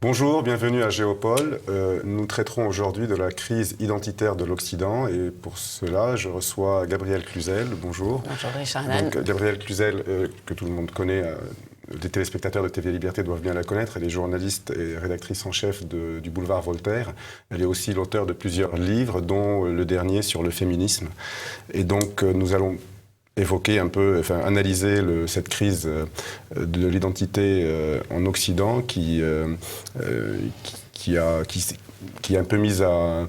Bonjour, bienvenue à Géopole. Nous traiterons aujourd'hui de la crise identitaire de l'Occident et pour cela, je reçois Gabrielle Cluzel. Bonjour. Bonjour Richard. Donc, Gabrielle Cluzel, que tout le monde connaît, les téléspectateurs de TV Liberté doivent bien la connaître. Elle est journaliste et rédactrice en chef du Boulevard Voltaire. Elle est aussi l'auteure de plusieurs livres, dont le dernier sur le féminisme. Et donc, nous allons évoquer un peu, enfin analyser cette crise de l'identité en Occident qui est un peu mise à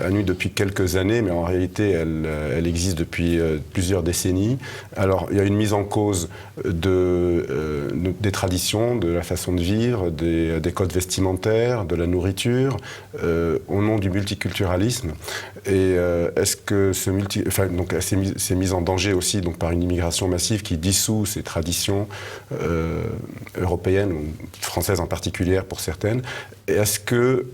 nu depuis quelques années, mais en réalité, elle existe depuis plusieurs décennies. Alors, il y a une mise en cause des traditions, de la façon de vivre, des codes vestimentaires, de la nourriture, au nom du multiculturalisme. Et est-ce que c'est mis en danger aussi donc, par une immigration massive qui dissout ces traditions européennes, ou françaises en particulier pour certaines. Et est-ce que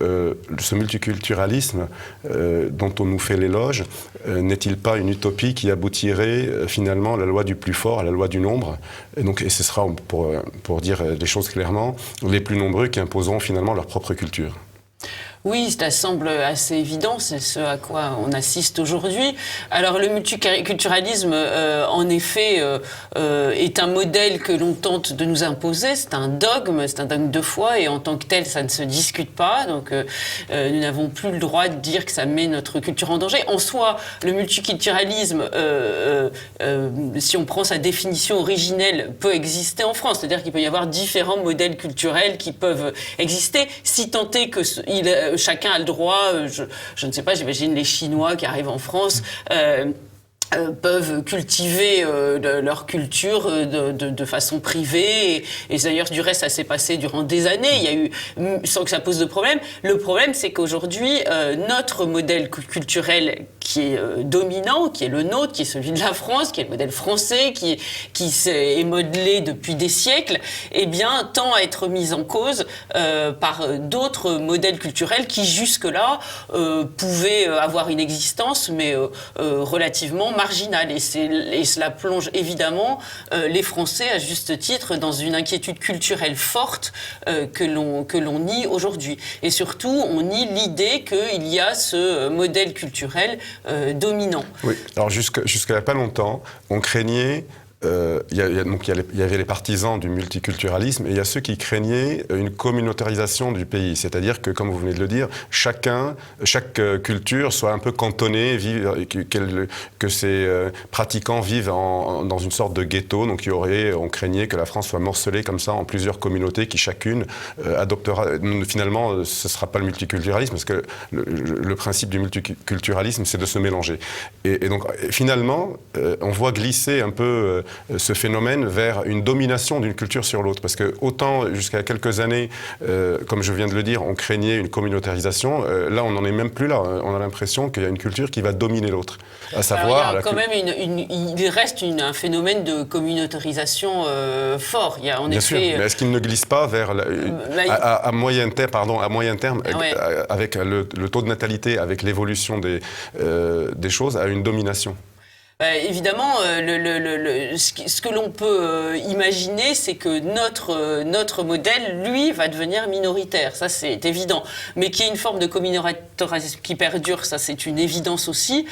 ce multiculturalisme dont on nous fait l'éloge, n'est-il pas une utopie qui aboutirait finalement à la loi du plus fort, à la loi du nombre, et ce sera, pour dire les choses clairement, les plus nombreux qui imposeront finalement leur propre culture? Oui, ça semble assez évident, c'est ce à quoi on assiste aujourd'hui. Alors le multiculturalisme, en effet, est un modèle que l'on tente de nous imposer, c'est un dogme de foi, et en tant que tel, ça ne se discute pas. Donc nous n'avons plus le droit de dire que ça met notre culture en danger. En soi, le multiculturalisme, si on prend sa définition originelle, peut exister en France. C'est-à-dire qu'il peut y avoir différents modèles culturels qui peuvent exister, si tant est que chacun a le droit, je ne sais pas, j'imagine les Chinois qui arrivent en France, peuvent cultiver leur culture de façon privée, et d'ailleurs du reste ça s'est passé durant des années, il y a eu, sans que ça pose de problème. Le problème, c'est qu'aujourd'hui notre modèle culturel qui est dominant, qui est le nôtre, qui est celui de la France, qui est le modèle français, qui est modelé depuis des siècles, eh bien tend à être mis en cause par d'autres modèles culturels qui jusque-là pouvaient avoir une existence, mais relativement marginale. Et cela plonge évidemment les Français, à juste titre, dans une inquiétude culturelle forte que l'on nie aujourd'hui. Et surtout, on nie l'idée qu'il y a ce modèle culturel dominant. Oui, alors jusqu'à il n'y a pas longtemps, on craignait... Il y avait les partisans du multiculturalisme et il y a ceux qui craignaient une communautarisation du pays. C'est-à-dire que, comme vous venez de le dire, chaque culture soit un peu cantonnée, que ses pratiquants vivent dans une sorte de ghetto. Donc on craignait que la France soit morcelée comme ça en plusieurs communautés qui chacune adoptera... Finalement, ce ne sera pas le multiculturalisme parce que le principe du multiculturalisme, c'est de se mélanger. Et donc, finalement, on voit glisser un peu... ce phénomène vers une domination d'une culture sur l'autre. Parce que autant, jusqu'à quelques années, comme je viens de le dire, on craignait une communautarisation, là, on n'en est même plus là. On a l'impression qu'il y a une culture qui va dominer l'autre. À savoir... Alors, il y a quand même il reste un phénomène de communautarisation fort. Il y a en Bien effet... sûr, mais est-ce qu'il ne glisse pas vers, à moyen terme, ouais. Avec le taux de natalité, avec l'évolution des choses, à une domination? Évidemment, ce que l'on peut imaginer, c'est que notre modèle, lui, va devenir minoritaire. Ça, c'est évident. Mais qu'il y ait une forme de communautarisme qui perdure, ça, c'est une évidence aussi,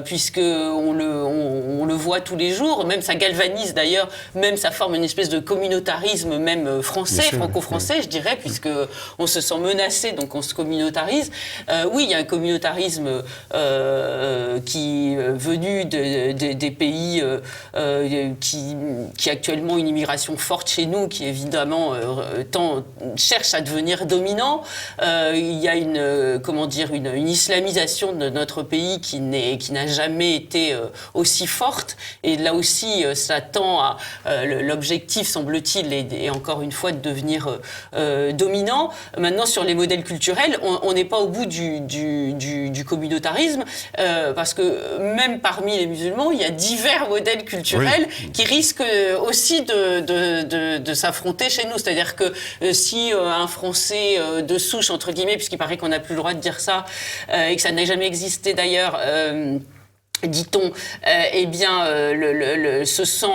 puisque on le voit tous les jours. Même ça galvanise d'ailleurs, même ça forme une espèce de communautarisme, même français, franco-français, je dirais, puisque on se sent menacé, donc on se communautarise. Oui, il y a un communautarisme qui est venu des pays qui actuellement une immigration forte chez nous, qui évidemment cherche à devenir dominant. Il y a une islamisation de notre pays qui n'a jamais été aussi forte. Et là aussi, ça tend à l'objectif, semble-t-il, est encore une fois de devenir dominant. Maintenant, sur les modèles culturels, on n'est pas au bout du communautarisme, parce que même parmi les musulmans, il y a divers modèles culturels qui risquent aussi de s'affronter chez nous. C'est-à-dire que si un Français de souche, entre guillemets, puisqu'il paraît qu'on n'a plus le droit de dire ça, et que ça n'a jamais existé d'ailleurs, dit-on, se sent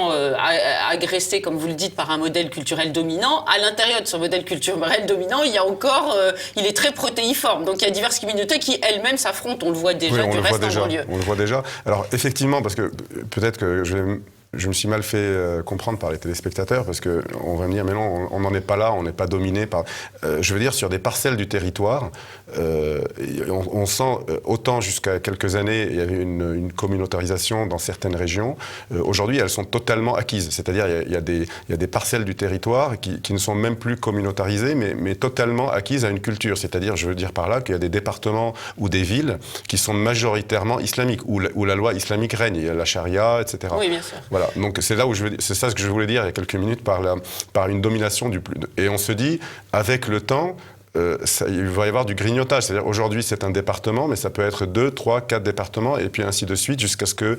agressé, comme vous le dites, par un modèle culturel dominant. À l'intérieur de ce modèle culturel dominant, il est très protéiforme. Donc il y a diverses communautés qui elles-mêmes s'affrontent. On le voit déjà en banlieue. On le voit déjà. Alors effectivement, parce que peut-être que je me suis mal fait comprendre par les téléspectateurs, parce qu'on va me dire, mais non, on n'en est pas là, on n'est pas dominé par... je veux dire, sur des parcelles du territoire, on sent, autant jusqu'à quelques années, il y avait une communautarisation dans certaines régions. Aujourd'hui, elles sont totalement acquises. C'est-à-dire, il y a des parcelles du territoire qui ne sont même plus communautarisées, mais totalement acquises à une culture. C'est-à-dire, je veux dire par là qu'il y a des départements ou des villes qui sont majoritairement islamiques, où la loi islamique règne, il y a la charia, etc. Oui, bien sûr. Voilà. Donc c'est ça ce que je voulais dire il y a quelques minutes par une domination du plus. Et on se dit, avec le temps, il va y avoir du grignotage. C'est-à-dire aujourd'hui c'est un département, mais ça peut être 2, 3, 4 départements, et puis ainsi de suite, jusqu'à ce que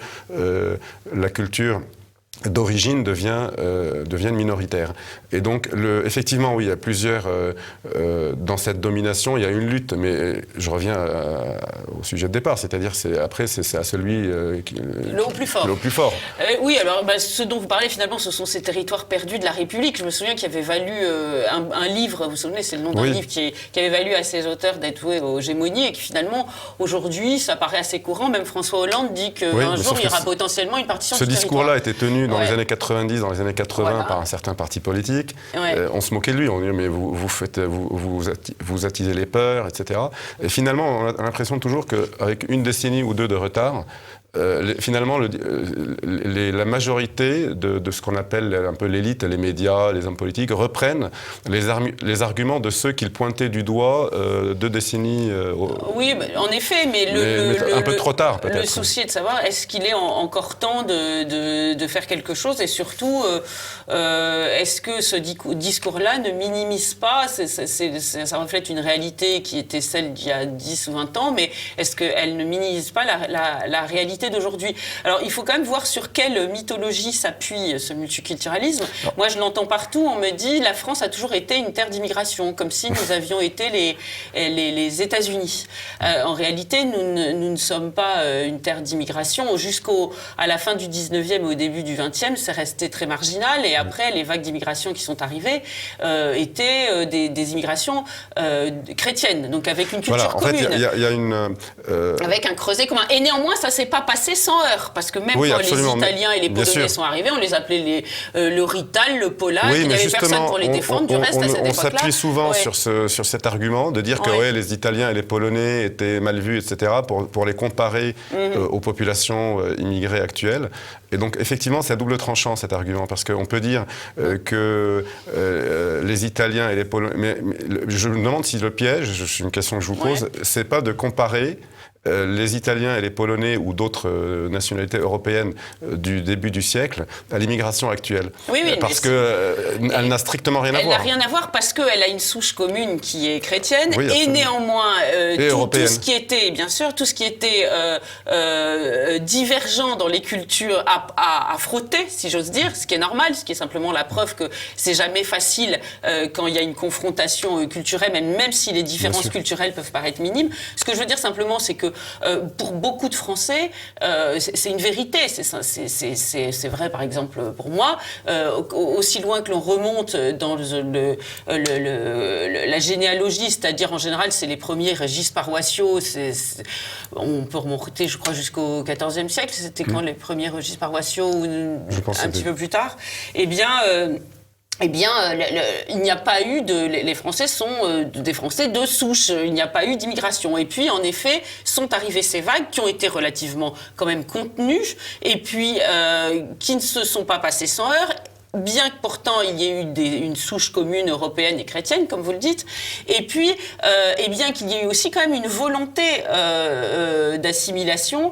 la culture d'origine deviennent minoritaires. Et donc, effectivement, oui, il y a plusieurs... dans cette domination, il y a une lutte, mais je reviens au sujet de départ, c'est-à-dire c'est à celui le au plus fort. Le plus fort. Oui, alors ce dont vous parlez, finalement, ce sont ces territoires perdus de la République. Je me souviens qu'il avait valu un livre, vous vous souvenez, c'est le nom d'un livre qui avait valu à ses auteurs d'être voués aux gémonies, et qui finalement, aujourd'hui, ça paraît assez courant. Même François Hollande dit qu'un jour, il y aura potentiellement une partition du territoire. Ce discours-là a été tenu dans les années 90, dans les années 80 par un certain parti politique. On se moquait de lui, on disait mais vous attisez les peurs, etc. Et finalement, on a l'impression toujours qu'avec une décennie ou deux de retard, finalement, la majorité de ce qu'on appelle un peu l'élite, les médias, les hommes politiques, reprennent les arguments de ceux qu'ils pointaient du doigt 2 décennies. Oui, en effet, mais un peu trop tard, peut-être. Le souci est de savoir, est-ce qu'il est encore temps de faire quelque chose, et surtout, est-ce que ce discours-là ne minimise pas, ça reflète une réalité qui était celle d'il y a 10 ou 20 ans, mais est-ce qu'elle ne minimise pas la réalité d'aujourd'hui? Alors, il faut quand même voir sur quelle mythologie s'appuie ce multiculturalisme. Moi, je l'entends partout. On me dit la France a toujours été une terre d'immigration, comme si nous avions été les États-Unis. En réalité, nous ne sommes pas une terre d'immigration. À la fin du 19e et au début du 20e, c'est resté très marginal. Et après, les vagues d'immigration qui sont arrivées étaient des immigrations chrétiennes, donc avec une culture commune. En fait, il y a une... Avec un creuset commun. Et néanmoins, ça ne s'est pas passé sans heurts, parce que même quand les Italiens et les Polonais sont arrivés, on les appelait le Rital, le Polac, il n'y avait personne pour les défendre. Du reste, à cette époque-là... On s'appuie souvent sur cet argument de dire que les Italiens et les Polonais étaient mal vus, etc., pour les comparer aux populations immigrées actuelles. Et donc, effectivement, c'est à double tranchant, cet argument, parce qu'on peut dire que les Italiens et les Polonais... Mais je me demande si le piège, c'est une question que je vous pose, c'est pas de comparer les Italiens et les Polonais ou d'autres nationalités européennes du début du siècle à l'immigration actuelle. Parce qu'elle n'a strictement rien à voir. Elle n'a rien à voir parce qu'elle a une souche commune qui est chrétienne et néanmoins tout ce qui était, bien sûr, tout ce qui était divergent dans les cultures à frotter, si j'ose dire, ce qui est normal, ce qui est simplement la preuve que c'est jamais facile quand il y a une confrontation culturelle, même si les différences culturelles peuvent paraître minimes. Ce que je veux dire simplement, c'est que pour beaucoup de Français, c'est une vérité. C'est vrai, par exemple, pour moi. Aussi loin que l'on remonte dans la généalogie, c'est-à-dire en général, c'est les premiers registres paroissiaux. On peut remonter, je crois, jusqu'au XIVe siècle. C'était quand les premiers registres paroissiaux, un petit peu plus tard. Eh bien, il n'y a pas eu les Français sont des Français de souche. Il n'y a pas eu d'immigration. Et puis, en effet, sont arrivées ces vagues qui ont été relativement quand même contenues et puis qui ne se sont pas passées sans heurts. Bien que pourtant il y ait eu une souche commune européenne et chrétienne, comme vous le dites, et puis, et bien qu'il y ait eu aussi quand même une volonté d'assimilation,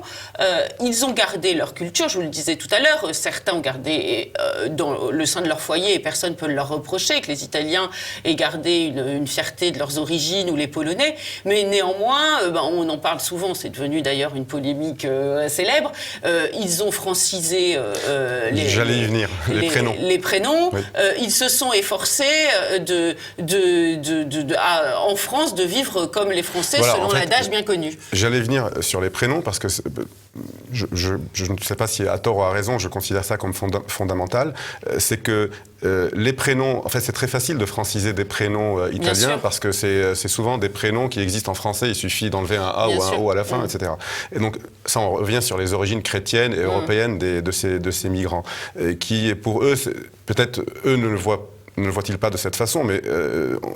ils ont gardé leur culture, je vous le disais tout à l'heure, certains ont gardé dans le sein de leur foyer, et personne ne peut leur reprocher que les Italiens aient gardé une fierté de leurs origines, ou les Polonais, mais néanmoins, on en parle souvent, c'est devenu d'ailleurs une polémique célèbre, ils ont francisé J'allais y venir, les prénoms. les prénoms, oui. Ils se sont efforcés en France de vivre comme les Français, voilà, selon en fait, l'adage bien connu. J'allais venir sur les prénoms parce que je ne sais pas si à tort ou à raison, je considère ça comme fondamental. C'est que les prénoms, en fait, c'est très facile de franciser des prénoms italiens parce que c'est souvent des prénoms qui existent en français. Il suffit d'enlever un A ou un O à la fin, etc. Et donc, ça, on revient sur les origines chrétiennes et européennes de ces migrants, qui, pour eux, peut-être, eux ne le voient-ils pas de cette façon, mais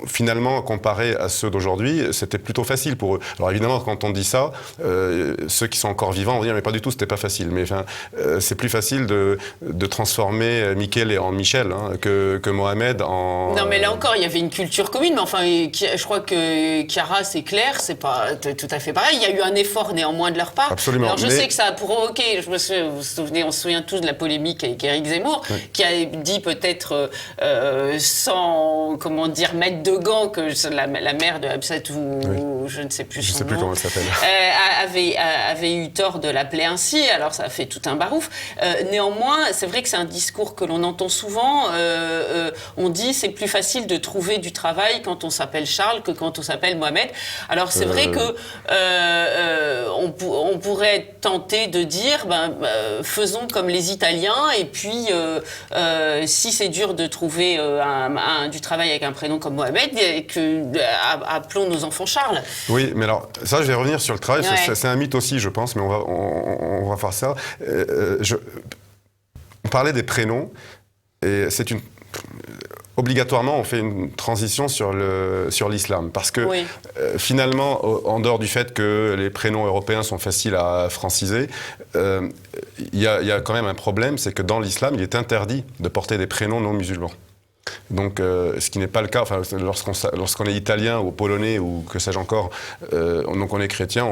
finalement, comparé à ceux d'aujourd'hui, c'était plutôt facile pour eux. Alors évidemment, quand on dit ça, ceux qui sont encore vivants vont dire mais pas du tout, c'était pas facile. Mais enfin, c'est plus facile de transformer Michele en Michel que Mohamed en... Non, mais là encore, il y avait une culture commune, mais enfin, je crois que Chiara, c'est clair, c'est pas tout à fait pareil. Il y a eu un effort néanmoins de leur part. Absolument. Alors je sais que ça a provoqué, vous vous souvenez, on se souvient tous de la polémique avec Éric Zemmour, qui a dit peut-être... sans, comment dire, mettre de gants, que la mère de Absat ou je ne sais plus son nom. Je ne sais plus comment elle s'appelle. Avait eu tort de l'appeler ainsi, alors ça a fait tout un barouf. Néanmoins, c'est vrai que c'est un discours que l'on entend souvent. On dit c'est plus facile de trouver du travail quand on s'appelle Charles que quand on s'appelle Mohamed. Alors c'est vrai que on pourrait tenter de dire faisons comme les Italiens et puis si c'est dur de trouver du travail avec un prénom comme Mohamed, appelons nos enfants Charles. Oui, mais alors, ça, je vais revenir sur le travail. Ouais. C'est un mythe aussi, je pense, mais on va faire ça. On parlait des prénoms, et obligatoirement, on fait une transition sur l'islam. Parce que, finalement, en dehors du fait que les prénoms européens sont faciles à franciser, il y a quand même un problème, c'est que dans l'islam, il est interdit de porter des prénoms non musulmans. Donc, ce qui n'est pas le cas, enfin, lorsqu'on est italien ou polonais ou que sais-je encore, donc on est chrétien,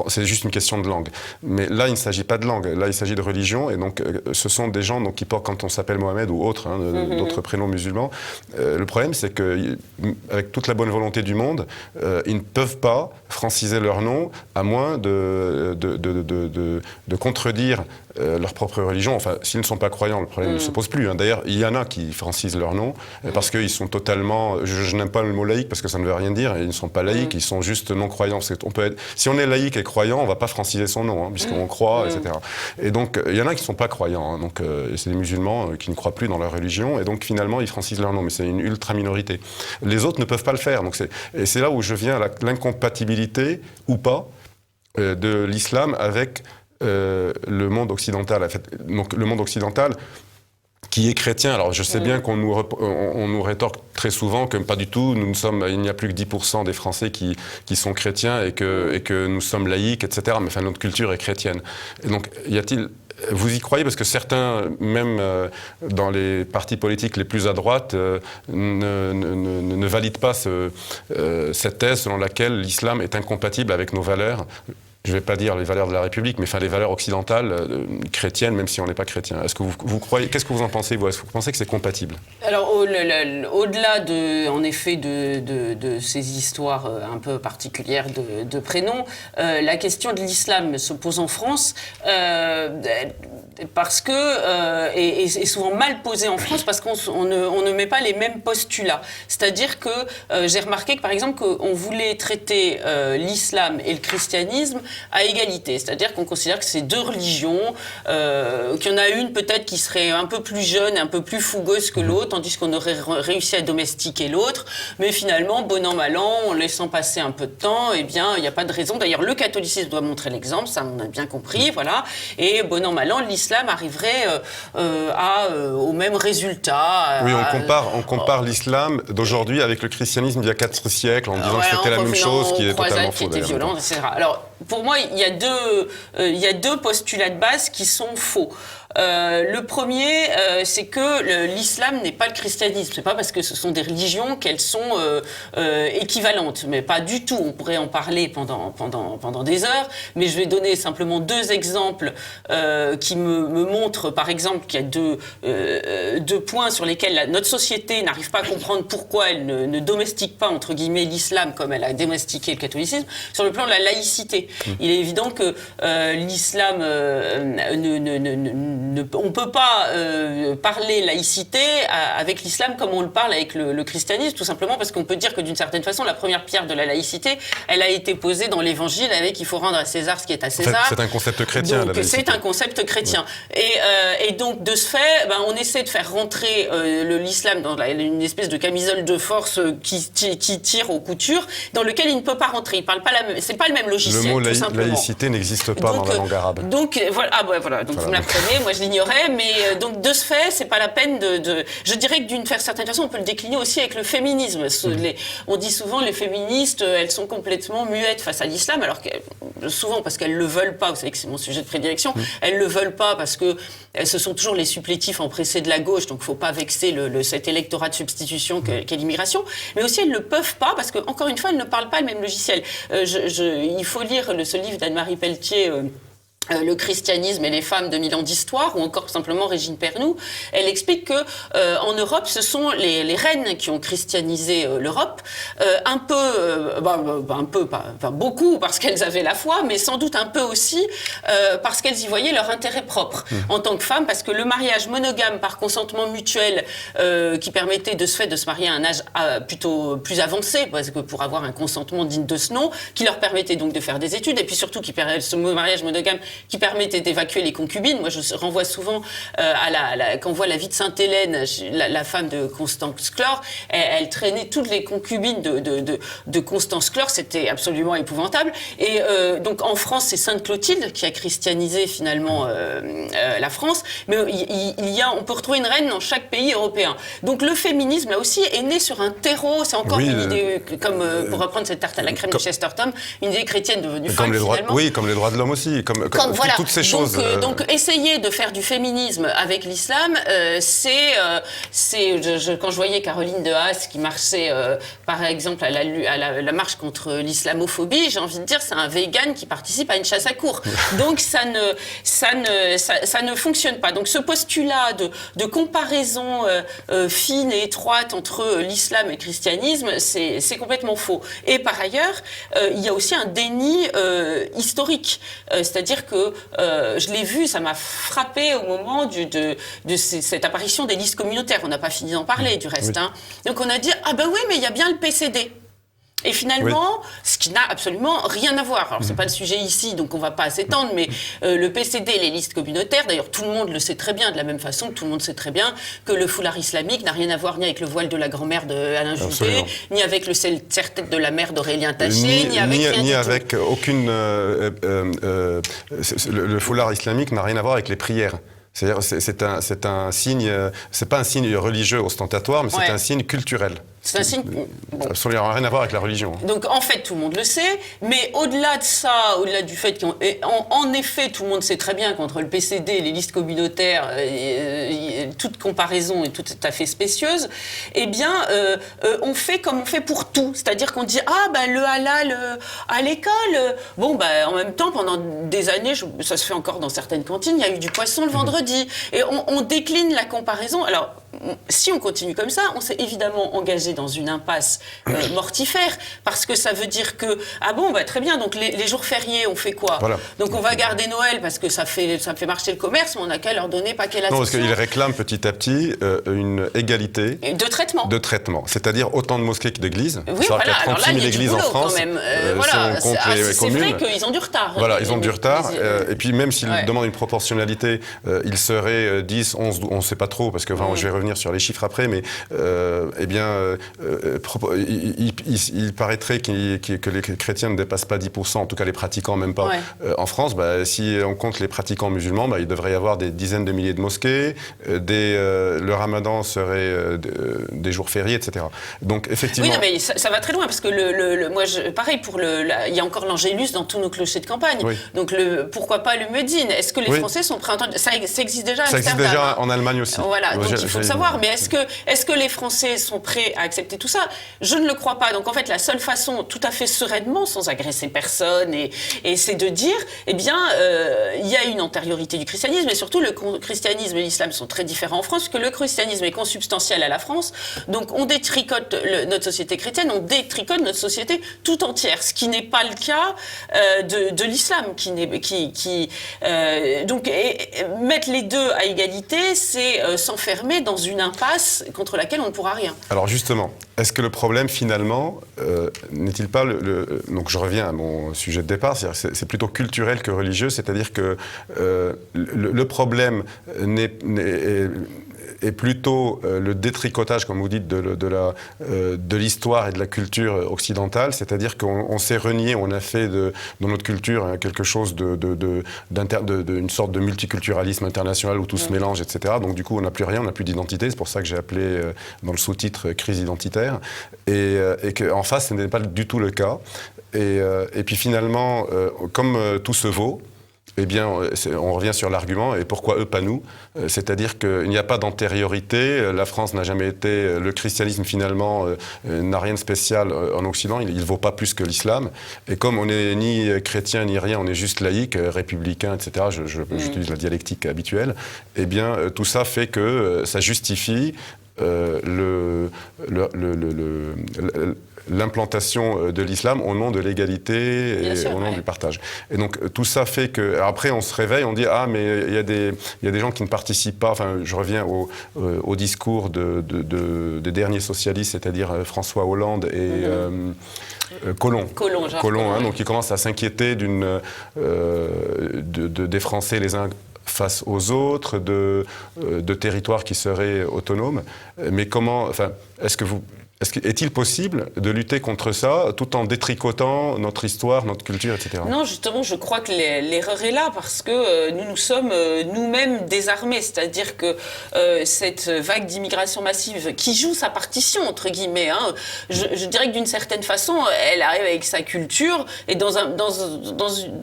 c'est juste une question de langue. Mais là, il ne s'agit pas de langue, là, il s'agit de religion. Et donc, ce sont des gens qui portent, quand on s'appelle Mohamed ou autre, d'autres prénoms musulmans. Le problème, c'est qu'avec toute la bonne volonté du monde, ils ne peuvent pas franciser leur nom à moins de contredire leur propre religion. Enfin, s'ils ne sont pas croyants, le problème ne se pose plus. D'ailleurs, il y en a qui francisent leur nom parce qu'ils sont totalement... Je n'aime pas le mot laïque parce que ça ne veut rien dire. Ils ne sont pas laïques, ils sont juste non-croyants. Si on est laïque et croyant, on ne va pas franciser son nom, puisqu'on croit, etc. Et donc, il y en a qui ne sont pas croyants. Donc, c'est des musulmans qui ne croient plus dans leur religion. Et donc, finalement, ils francisent leur nom. Mais c'est une ultra-minorité. Les autres ne peuvent pas le faire. Donc, et c'est là où je viens à l'incompatibilité, ou pas, de l'islam avec... le monde occidental. En fait, donc le monde occidental qui est chrétien. Alors je sais bien qu'on nous rétorque très souvent que pas du tout, il n'y a plus que 10% des Français qui sont chrétiens et que nous sommes laïcs, etc. Mais enfin, notre culture est chrétienne. Et donc, vous y croyez? Parce que certains, même dans les partis politiques les plus à droite, ne valident pas cette thèse selon laquelle l'islam est incompatible avec nos valeurs. Je ne vais pas dire les valeurs de la République, mais enfin les valeurs occidentales, chrétiennes, même si on n'est pas chrétien. Est-ce que vous croyez, qu'est-ce que vous en pensez, vous? Est-ce que vous pensez que c'est compatible? Alors, au-delà en effet, de ces histoires un peu particulières de prénoms, la question de l'islam se pose en France parce que, et souvent mal posée en France, parce qu'on ne met pas les mêmes postulats. C'est-à-dire que j'ai remarqué que, par exemple, qu'on voulait traiter l'islam et le christianisme à égalité. C'est-à-dire qu'on considère que c'est deux religions, qu'il y en a une peut-être qui serait un peu plus jeune, un peu plus fougueuse que l'autre, tandis qu'on aurait réussi à domestiquer l'autre. Mais finalement, bon an, mal an, en laissant passer un peu de temps, eh bien, il n'y a pas de raison. D'ailleurs, le catholicisme doit montrer l'exemple, ça on a bien compris, voilà. Et bon an, mal an, l'islam arriverait au même résultat. Oui, on compare l'islam d'aujourd'hui avec le christianisme d'il y a 4 siècles, en disant que c'était la même chose, qui est totalement faux. Qui était violente, etc. Alors, pour moi, il y a deux postulats de base qui sont faux. Le premier, c'est que l'islam n'est pas le christianisme. C'est pas parce que ce sont des religions qu'elles sont équivalentes, mais pas du tout. On pourrait en parler pendant des heures, mais je vais donner simplement 2 exemples qui me montrent, par exemple, qu'il y a deux points sur lesquels notre société n'arrive pas à comprendre pourquoi elle ne domestique pas, entre guillemets, l'islam comme elle a domestiqué le catholicisme, sur le plan de la laïcité. Il est évident que l'islam on peut pas parler laïcité avec l'islam comme on le parle avec le christianisme, tout simplement parce qu'on peut dire que d'une certaine façon, la première pierre de la laïcité, elle a été posée dans l'Évangile avec il faut rendre à César ce qui est à César. C'est un concept chrétien. Donc c'est un concept chrétien. Ouais. Et donc de ce fait, on essaie de faire rentrer l'islam dans une espèce de camisole de force qui tire aux coutures, dans lequel il ne peut pas rentrer. Il parle pas c'est pas le même logiciel. Le mot tout simplement. laïcité n'existe pas dans la langue arabe. Donc voilà, donc vous me l'apprenez, moi je l'ignorais, mais donc de ce fait, c'est pas la peine je dirais que d'une certaine façon, on peut le décliner aussi avec le féminisme. On dit souvent les féministes, elles sont complètement muettes face à l'islam, alors que souvent parce qu'elles le veulent pas. Vous savez que c'est mon sujet de prédilection. Elles le veulent pas parce que ce sont toujours les supplétifs empressés de la gauche, donc faut pas vexer cet électorat de substitution qu'est l'immigration. Mais aussi elles le peuvent pas parce que encore une fois, elles ne parlent pas le même logiciel. Il faut lire ce livre d'Anne-Marie Pelletier. Le christianisme et les femmes de 1000 ans d'histoire, ou encore simplement Régine Pernoud, elle explique que en Europe, ce sont les reines qui ont christianisé l'Europe, pas beaucoup parce qu'elles avaient la foi, mais sans doute un peu aussi parce qu'elles y voyaient leur intérêt propre en tant que femmes, parce que le mariage monogame par consentement mutuel qui permettait de ce fait de se marier à un âge plutôt plus avancé, parce que pour avoir un consentement digne de ce nom, qui leur permettait donc de faire des études, et puis surtout ce mariage monogame qui permettait d'évacuer les concubines. Moi, je renvoie souvent quand on voit la vie de Sainte-Hélène, la femme de Constance Chlore, elle traînait toutes les concubines de Constance Chlore, c'était absolument épouvantable. Et donc en France, c'est Sainte Clotilde qui a christianisé finalement la France, mais on peut retrouver une reine dans chaque pays européen. Donc le féminisme, là aussi, est né sur un terreau, c'est encore une idée, comme pour reprendre cette tarte à la crème de Chesterton, une idée chrétienne devenue folle, finalement. Oui, comme les droits de l'homme aussi, comme voilà. Toutes ces choses. Donc essayer de faire du féminisme avec l'islam, quand je voyais Caroline de Haas qui marchait, par exemple, à la marche contre l'islamophobie, j'ai envie de dire, c'est un végan qui participe à une chasse à courre. Donc ça ne fonctionne pas. Donc ce postulat de comparaison fine et étroite entre l'islam et le christianisme, c'est complètement faux. Et par ailleurs, il y a aussi un déni historique. C'est-à-dire que je l'ai vu, ça m'a frappé au moment de cette apparition des listes communautaires. On n'a pas fini d'en parler, du reste. Oui. Hein. Donc on a dit, oui, mais il y a bien le PCD. Et finalement, ce qui n'a absolument rien à voir. Alors, c'est pas le sujet ici, donc on va pas s'étendre, mais le PCD, les listes communautaires, d'ailleurs, tout le monde le sait très bien, de la même façon que tout le monde sait très bien que le foulard islamique n'a rien à voir ni avec le voile de la grand-mère d'Alain Juppé, ni avec le serre-tête de la mère d'Aurélien Taché, ni avec aucune... le foulard islamique n'a rien à voir avec les prières. C'est-à-dire, c'est un signe, c'est pas un signe religieux ostentatoire, mais c'est un signe culturel. C'est un signe... Absolument rien à voir avec la religion. Donc, en fait, tout le monde le sait, mais au-delà de ça, au-delà du fait qu'en effet, tout le monde sait très bien qu'entre le PCD, les listes communautaires, toute comparaison est tout à fait spécieuse, eh bien, on fait comme on fait pour tout. C'est-à-dire qu'on dit, le halal à l'école, en même temps, pendant des années, ça se fait encore dans certaines cantines, il y a eu du poisson le vendredi. Et on décline la comparaison. Alors, si on continue comme ça, on s'est évidemment engagé dans une impasse mortifère, parce que ça veut dire que, très bien, donc les jours fériés, on fait quoi? Voilà. Donc on va garder Noël parce que ça fait marcher le commerce, mais on n'a qu'à leur donner paquet la Non, parce qu'ils réclament petit à petit une égalité de traitement. C'est-à-dire autant de mosquées que d'églises. Oui, voilà. Il y a 36 000 églises en France. Quand même. Si on compte les communes. C'est vrai qu'ils ont du retard. Voilà, ils ont du retard. Et puis même s'ils demandent une proportionnalité, ils seraient 10, 11, on ne sait pas trop, parce que je vais revenir sur les chiffres après, mais il paraîtrait que les chrétiens ne dépassent pas 10%, en tout cas les pratiquants même pas. En France, si on compte les pratiquants musulmans, il devrait y avoir des dizaines de milliers de mosquées, le ramadan serait des jours fériés, etc. Donc effectivement... Oui, non, mais ça va très loin, parce que pareil, il y a encore l'angélus dans tous nos clochers de campagne. Oui. Donc pourquoi pas le Médine? Est-ce que les Français sont prêts à entendre? Ça existe déjà à Amsterdam. Ça existe déjà en Allemagne aussi. Voilà, donc il faut le savoir. Mais est-ce que les Français sont prêts à accepter tout ça. Je ne le crois pas. Donc en fait, la seule façon, tout à fait sereinement, sans agresser personne, et c'est de dire, eh bien, il y a une antériorité du christianisme, et surtout le christianisme et l'islam sont très différents en France, parce que le christianisme est consubstantiel à la France. Donc on détricote notre société chrétienne, on détricote notre société tout entière, ce qui n'est pas le cas de l'islam, donc mettre les deux à égalité, c'est s'enfermer dans une impasse contre laquelle on ne pourra rien. Alors justement, est-ce que le problème finalement n'est-il pas donc je reviens à mon sujet de départ, c'est plutôt culturel que religieux, c'est-à-dire que le problème est plutôt le détricotage, comme vous dites, de l'histoire et de la culture occidentale, c'est-à-dire qu'on s'est renié, on a fait dans notre culture quelque chose d'une sorte de multiculturalisme international où tout se mélange, etc. Donc du coup, on n'a plus rien, on n'a plus d'identité. C'est pour ça que j'ai appelé dans le sous-titre crise identitaire, et qu'en face, ce n'est pas du tout le cas. Et puis finalement, comme tout se vaut, eh bien, on revient sur l'argument, et pourquoi eux, pas nous ? C'est-à-dire qu'il n'y a pas d'antériorité, la France n'a jamais été... Le christianisme, finalement, n'a rien de spécial en Occident, il ne vaut pas plus que l'islam. Et comme on n'est ni chrétien ni rien, on est juste laïque, républicain, etc., j'utilise la dialectique habituelle, eh bien, tout ça fait que ça justifie l'implantation de l'islam au nom de l'égalité et au nom du partage. Et donc tout ça fait que... Alors après on se réveille, on dit « Ah mais il y a des gens qui ne participent pas ». Enfin je reviens au discours des derniers socialistes, c'est-à-dire François Hollande et... Collomb, donc il commence à s'inquiéter des Français les uns face aux autres, de territoires qui seraient autonomes. Mais est-il possible de lutter contre ça tout en détricotant notre histoire, notre culture, etc. Non, justement, je crois que l'erreur est là parce que nous sommes nous-mêmes désarmés. C'est-à-dire que cette vague d'immigration massive qui joue sa partition, entre guillemets, je dirais que d'une certaine façon, elle arrive avec sa culture et dans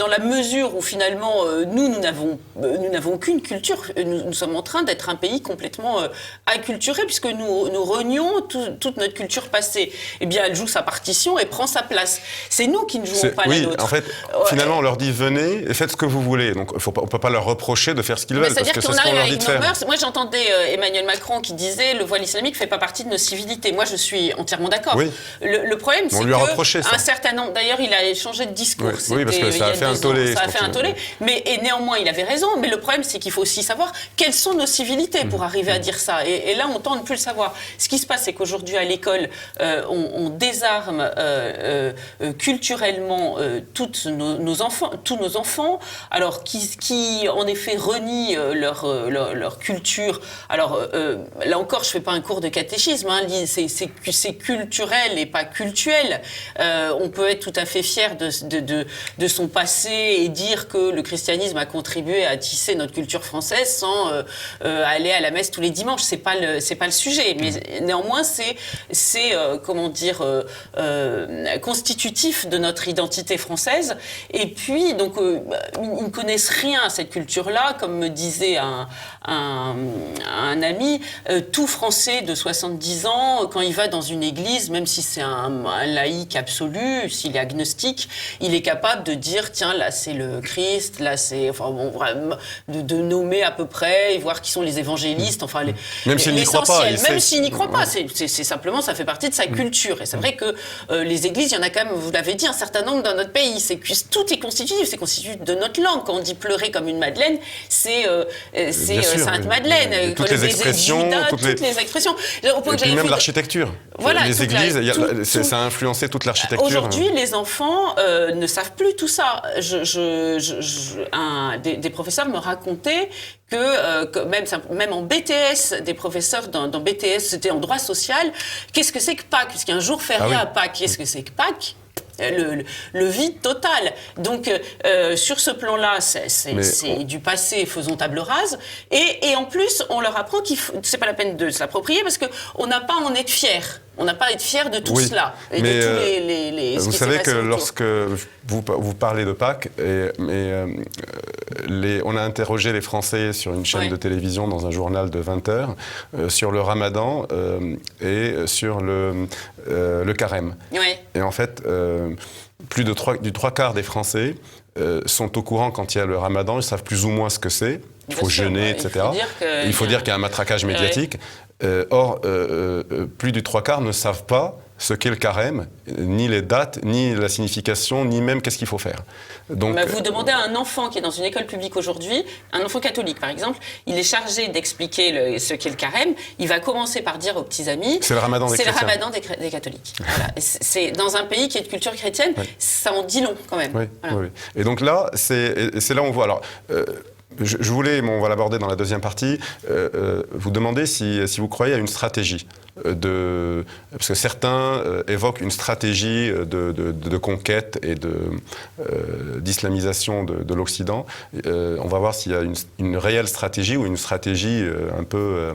la mesure où finalement nous n'avons qu'une culture, nous sommes en train d'être un pays complètement acculturé puisque nous renions toute notre culture passée, eh bien, elle joue sa partition et prend sa place. C'est nous qui ne jouons pas la nôtre. En fait, finalement, on leur dit venez et faites ce que vous voulez. Donc, on ne peut pas leur reprocher de faire ce qu'ils veulent, parce que c'est ce qu'on leur dit de faire. Moi, j'entendais Emmanuel Macron qui disait le voile islamique ne fait pas partie de nos civilités. Moi, je suis entièrement d'accord. Oui. Le problème, c'est qu'un certain nombre... D'ailleurs, il a changé de discours. Oui, parce que ça a fait un tollé. Ça a fait un tollé. Et néanmoins, il avait raison. Mais le problème, c'est qu'il faut aussi savoir quelles sont nos civilités pour arriver à dire ça. Et là, on tente de plus le savoir. Ce qui se passe, c'est qu'aujourd'hui, à l'école, on désarme culturellement tous nos enfants, alors qui en effet renient leur culture. Alors là encore, je fais pas un cours de catéchisme, c'est culturel et pas cultuel. On peut être tout à fait fier de son passé et dire que le christianisme a contribué à tisser notre culture française sans aller à la messe tous les dimanches. C'est pas le sujet, mais néanmoins c'est constitutif de notre identité française. Et puis, donc, ils ne connaissent rien à cette culture-là. Comme me disait un ami, tout Français de 70 ans, quand il va dans une église, même si c'est un laïc absolu, s'il est agnostique, il est capable de dire, tiens, là, c'est le Christ, là, c'est... Enfin, bon, vraiment, de nommer à peu près, et voir qui sont les évangélistes, enfin, même s'il n'y croit pas. Même s'il n'y croit pas. C'est simplement, ça fait partie de sa culture. Et c'est vrai que les églises, il y en a quand même, vous l'avez dit, un certain nombre dans notre pays. Tout est constitutif, c'est constitué de notre langue. Quand on dit pleurer comme une madeleine, c'est Sainte-Madeleine. Toutes les expressions. Toutes les expressions. Et puis même l'architecture. Voilà, les églises, ça a influencé toute l'architecture. Aujourd'hui, les enfants ne savent plus tout ça. Des professeurs me racontaient que même en BTS, des professeurs dans BTS, c'était en droit social, qu'est-ce que c'est que Pâques ? Puisqu'il y a un jour férié à Pâques, qu'est-ce que c'est que Pâques ? Le vide total. Donc, sur ce plan-là, c'est du passé, faisons table rase. Et en plus, on leur apprend c'est pas la peine de se l'approprier parce qu'on n'a pas à en être fier. On n'a pas à être fier de tout cela. Et mais de tous les vous savez que lorsque vous parlez de Pâques, on a interrogé les Français sur une chaîne de télévision dans un journal de 20 heures sur le ramadan et sur le carême. Oui. Et en fait, plus du 3/4 des Français sont au courant quand il y a le ramadan, ils savent plus ou moins ce que c'est. Il faut jeûner, etc. Il faut dire qu'il y a un matraquage médiatique. Or, plus du 3/4 ne savent pas ce qu'est le carême, ni les dates, ni la signification, ni même qu'est-ce qu'il faut faire. Donc, vous demandez à un enfant qui est dans une école publique aujourd'hui, un enfant catholique par exemple, il est chargé d'expliquer ce qu'est le carême, il va commencer par dire aux petits amis, c'est le ramadan des chrétiens. C'est le ramadan des catholiques. Voilà. C'est dans un pays qui est de culture chrétienne, ça en dit long quand même. Oui, voilà. Oui. Et donc là, c'est là où on voit. Alors, je voulais, on va l'aborder dans la deuxième partie, vous demander si vous croyez à une stratégie. Parce que certains évoquent une stratégie de conquête et d'islamisation de l'Occident. On va voir s'il y a une réelle stratégie ou une stratégie un peu,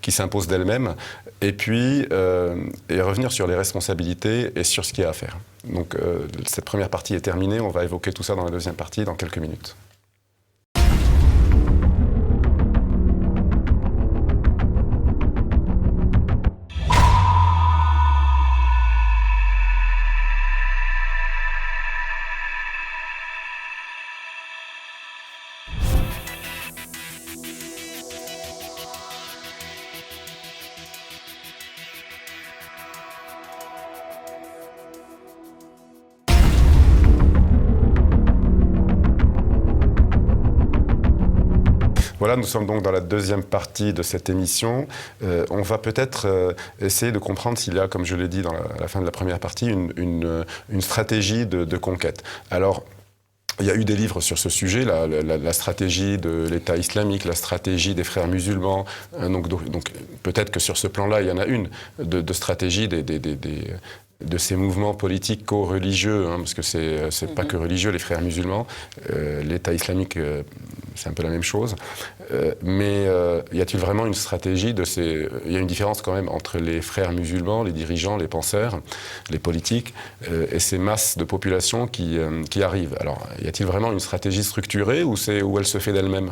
qui s'impose d'elle-même. Et puis, revenir sur les responsabilités et sur ce qu'il y a à faire. Donc, cette première partie est terminée. On va évoquer tout ça dans la deuxième partie dans quelques minutes. Voilà, nous sommes donc dans la deuxième partie de cette émission. On va peut-être essayer de comprendre s'il y a, comme je l'ai dit à la fin de la première partie, une stratégie de conquête. Alors, il y a eu des livres sur ce sujet, la stratégie de l'État islamique, la stratégie des frères musulmans. Donc peut-être que sur ce plan-là, il y en a une de stratégie de ces mouvements politiques co-religieux, parce que c'est pas que religieux, les frères musulmans. L'État islamique, c'est un peu la même chose. Mais y a-t-il vraiment une stratégie il y a une différence quand même entre les frères musulmans, les dirigeants, les penseurs, les politiques, et ces masses de population qui arrivent. Alors, y a-t-il vraiment une stratégie structurée ou elle se fait d'elle-même ?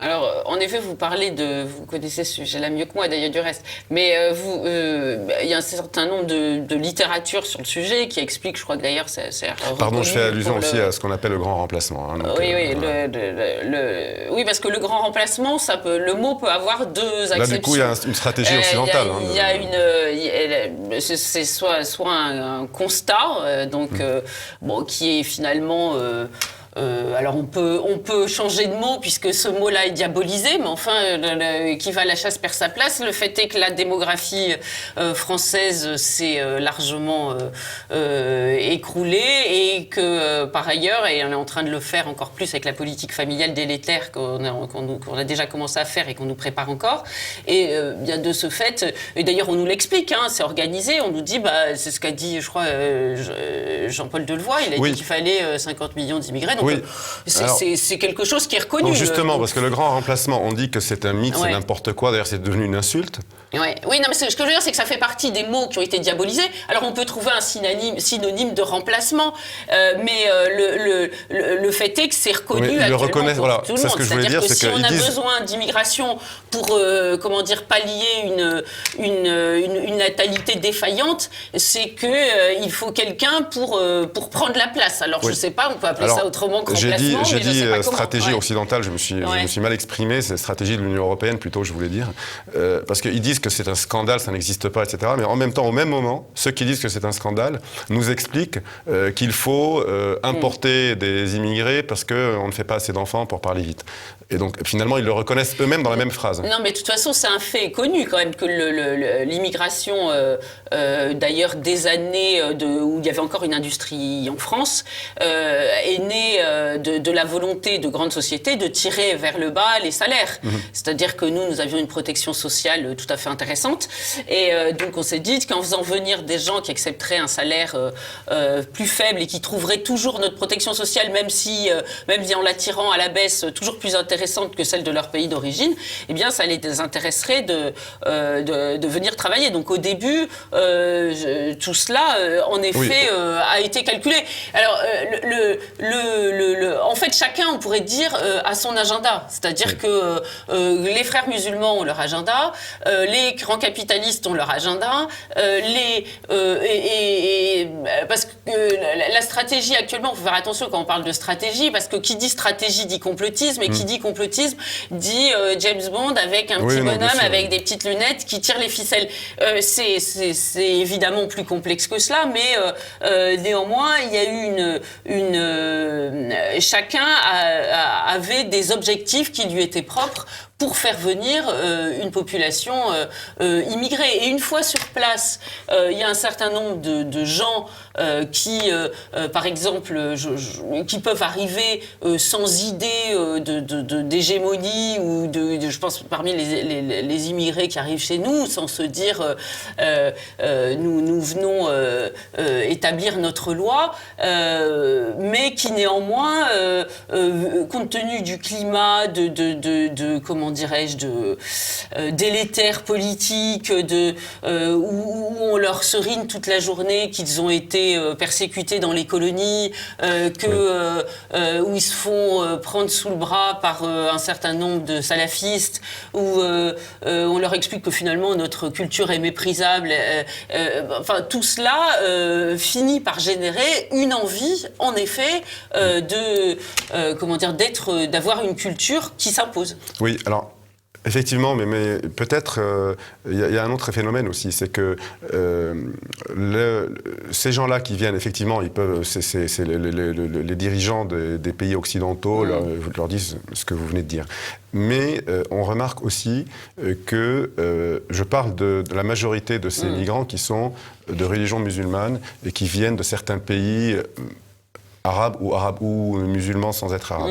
Alors, en effet, vous connaissez ce sujet-là mieux que moi, d'ailleurs, du reste. Mais il y a un certain nombre de littérature sur le sujet qui explique, je crois que d'ailleurs, c'est Pardon, je fais allusion aussi à ce qu'on appelle le grand remplacement. Oui, parce que le grand remplacement, le mot peut avoir deux acceptions. Là, du coup, il y a une stratégie occidentale. C'est soit un constat, qui est finalement... alors on peut changer de mot puisque ce mot-là est diabolisé, mais enfin qui va à la chasse perd sa place. Le fait est que la démographie française s'est largement écroulée et que par ailleurs, et on est en train de le faire encore plus avec la politique familiale délétère qu'on a déjà commencé à faire et qu'on nous prépare encore. Et bien de ce fait, et d'ailleurs on nous l'explique, c'est organisé, on nous dit, c'est ce qu'a dit, je crois, Jean-Paul Delevoye, il a dit qu'il fallait 50 millions d'immigrés. Donc, oui. C'est quelque chose qui est reconnu. Donc justement, parce que le grand remplacement, on dit que c'est un mythe, c'est n'importe quoi. D'ailleurs, c'est devenu une insulte. Ouais. Oui, non, mais ce que je veux dire, c'est que ça fait partie des mots qui ont été diabolisés. Alors, on peut trouver un synonyme de remplacement, mais le fait est que c'est reconnu ils le reconnaissent, voilà. Tout le monde. C'est ce que je voulais dire, c'est que si on a besoin d'immigration pour, pallier une natalité défaillante, c'est que il faut quelqu'un pour prendre la place. Alors, je sais pas, on peut appeler ça autrement que remplacement. J'ai dit stratégie occidentale, je me suis mal exprimé, c'est stratégie de l'Union européenne plutôt, je voulais dire. Parce qu'ils disent que c'est un scandale, ça n'existe pas, etc. Mais en même temps, au même moment, ceux qui disent que c'est un scandale nous expliquent qu'il faut importer des immigrés parce qu'on ne fait pas assez d'enfants pour parler vite. Et donc, finalement, ils le reconnaissent eux-mêmes dans la même phrase. Non, mais de toute façon, c'est un fait connu quand même que l'immigration, d'ailleurs, des années où il y avait encore une industrie en France, est née de la volonté de grandes sociétés de tirer vers le bas les salaires. C'est-à-dire que nous avions une protection sociale tout à fait intéressante. Et donc, on s'est dit qu'en faisant venir des gens qui accepteraient un salaire plus faible et qui trouveraient toujours notre protection sociale, même en la tirant à la baisse, toujours plus intéressante que celle de leur pays d'origine, eh bien, ça les intéresserait de venir travailler. Donc, au début, tout cela, en effet, a été calculé. Alors, en fait, chacun, on pourrait dire, a son agenda. C'est-à-dire que les frères musulmans ont leur agenda, les grands capitalistes ont leur agenda, parce que la stratégie actuellement, il faut faire attention quand on parle de stratégie, parce que qui dit stratégie dit complotisme, et qui dit complotisme dit James Bond avec un petit bonhomme avec des petites lunettes qui tire les ficelles. C'est évidemment plus complexe que cela, mais néanmoins, il y a eu chacun avait des objectifs qui lui étaient propres pour faire venir une population immigrée. Et une fois sur place, il y a un certain nombre de gens qui, par exemple, qui peuvent arriver sans idée d'hégémonie ou je pense parmi les immigrés qui arrivent chez nous, sans se dire nous venons établir notre loi, mais qui néanmoins, compte tenu du climat, comment dirais-je, délétère politique, où on leur serine toute la journée qu'ils ont été persécutés dans les colonies, où ils se font prendre sous le bras par un certain nombre de salafistes, où on leur explique que finalement notre culture est méprisable. Enfin, tout cela finit par générer une envie, en effet, d'avoir une culture qui s'impose. Oui, alors effectivement, mais peut-être il y a un autre phénomène aussi, c'est que ces gens-là qui viennent, effectivement, ils peuvent, c'est les dirigeants des pays occidentaux leur disent ce que vous venez de dire. Mais on remarque aussi que je parle de la majorité de ces migrants qui sont de religion musulmane et qui viennent de certains pays arabes ou musulmans sans être arabes.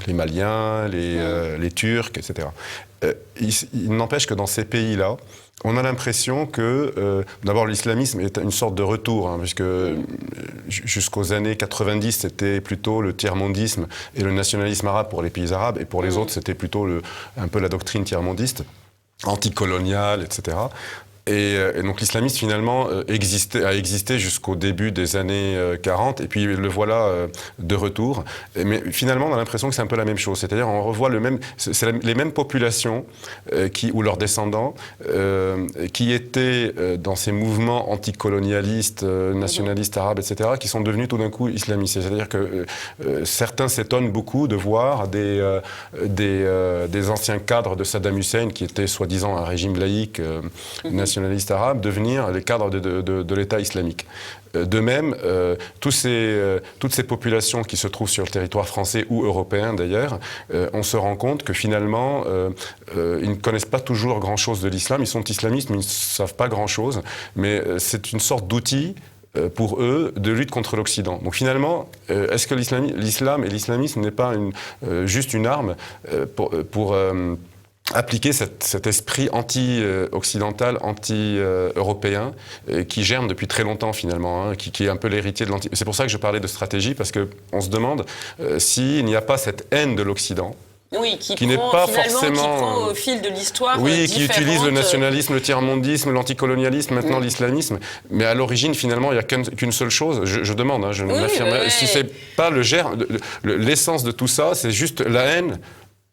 Les Maliens, les Turcs, etc. Il n'empêche que dans ces pays-là, on a l'impression que, d'abord, l'islamisme est une sorte de retour, puisque jusqu'aux années 90, c'était plutôt le tiers-mondisme et le nationalisme arabe pour les pays arabes, et pour les autres, c'était plutôt un peu la doctrine tiers-mondiste, anticoloniale, etc. Et donc l'islamisme finalement a existé jusqu'au début des années 40 et puis le voilà de retour. Mais finalement on a l'impression que c'est un peu la même chose, c'est-à-dire on revoit les mêmes populations ou leurs descendants qui étaient dans ces mouvements anticolonialistes, nationalistes arabes, etc., qui sont devenus tout d'un coup islamistes. C'est-à-dire que certains s'étonnent beaucoup de voir des anciens cadres de Saddam Hussein qui étaient soi-disant un régime laïque nationalistes arabes devenir les cadres de l'État islamique. De même, toutes ces populations qui se trouvent sur le territoire français ou européen d'ailleurs, on se rend compte que finalement, ils ne connaissent pas toujours grand-chose de l'islam. Ils sont islamistes, mais ils ne savent pas grand-chose. Mais c'est une sorte d'outil pour eux de lutte contre l'Occident. Donc finalement, est-ce que l'islam et l'islamisme n'est pas juste une arme pour appliquer cet esprit anti-occidental, anti-européen, qui germe depuis très longtemps finalement, qui est un peu l'héritier de C'est pour ça que je parlais de stratégie, parce qu'on se demande s'il n'y a pas cette haine de l'Occident, oui, qui n'est pas forcément, qui prend au fil de l'histoire. Oui, qui utilise le nationalisme, le tiers-mondisme, l'anticolonialisme, maintenant l'islamisme. Mais à l'origine, finalement, il n'y a qu'une seule chose. Je demande, je ne m'affirme. Si c'est pas l'essence de tout ça, c'est juste la haine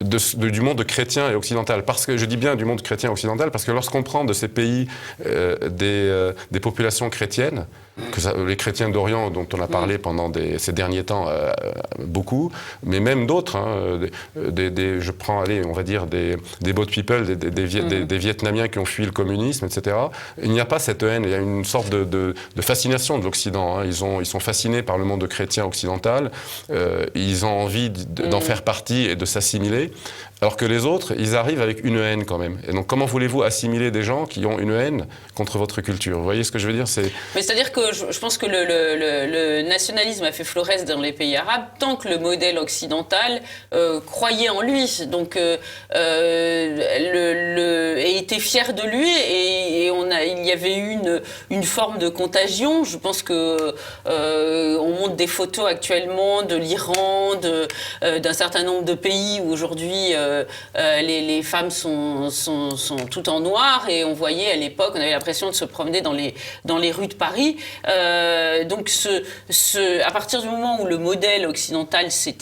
du monde chrétien et occidental. Parce que je dis bien du monde chrétien et occidental, parce que lorsqu'on prend de ces pays des populations chrétiennes, les chrétiens d'Orient dont on a parlé pendant ces derniers temps beaucoup, mais même d'autres, je prends, on va dire des boat people, des Vietnamiens qui ont fui le communisme, etc. Il n'y a pas cette haine, il y a une sorte de fascination de l'Occident. Ils sont fascinés par le monde chrétien occidental, ils ont envie d'en faire partie et de s'assimiler, alors que les autres, ils arrivent avec une haine quand même. Et donc comment voulez-vous assimiler des gens qui ont une haine contre votre culture? Vous voyez ce que je veux dire? Mais c'est-à-dire que je pense que le nationalisme a fait florès dans les pays arabes tant que le modèle occidental croyait en lui, donc et était fier de lui, et il y avait eu une forme de contagion. Je pense que on montre des photos actuellement de l'Iran, d'un certain nombre de pays où aujourd'hui aujourd'hui, les femmes sont toutes en noir, et on voyait à l'époque, on avait l'impression de se promener dans les rues de Paris. Donc à partir du moment où le modèle occidental s'est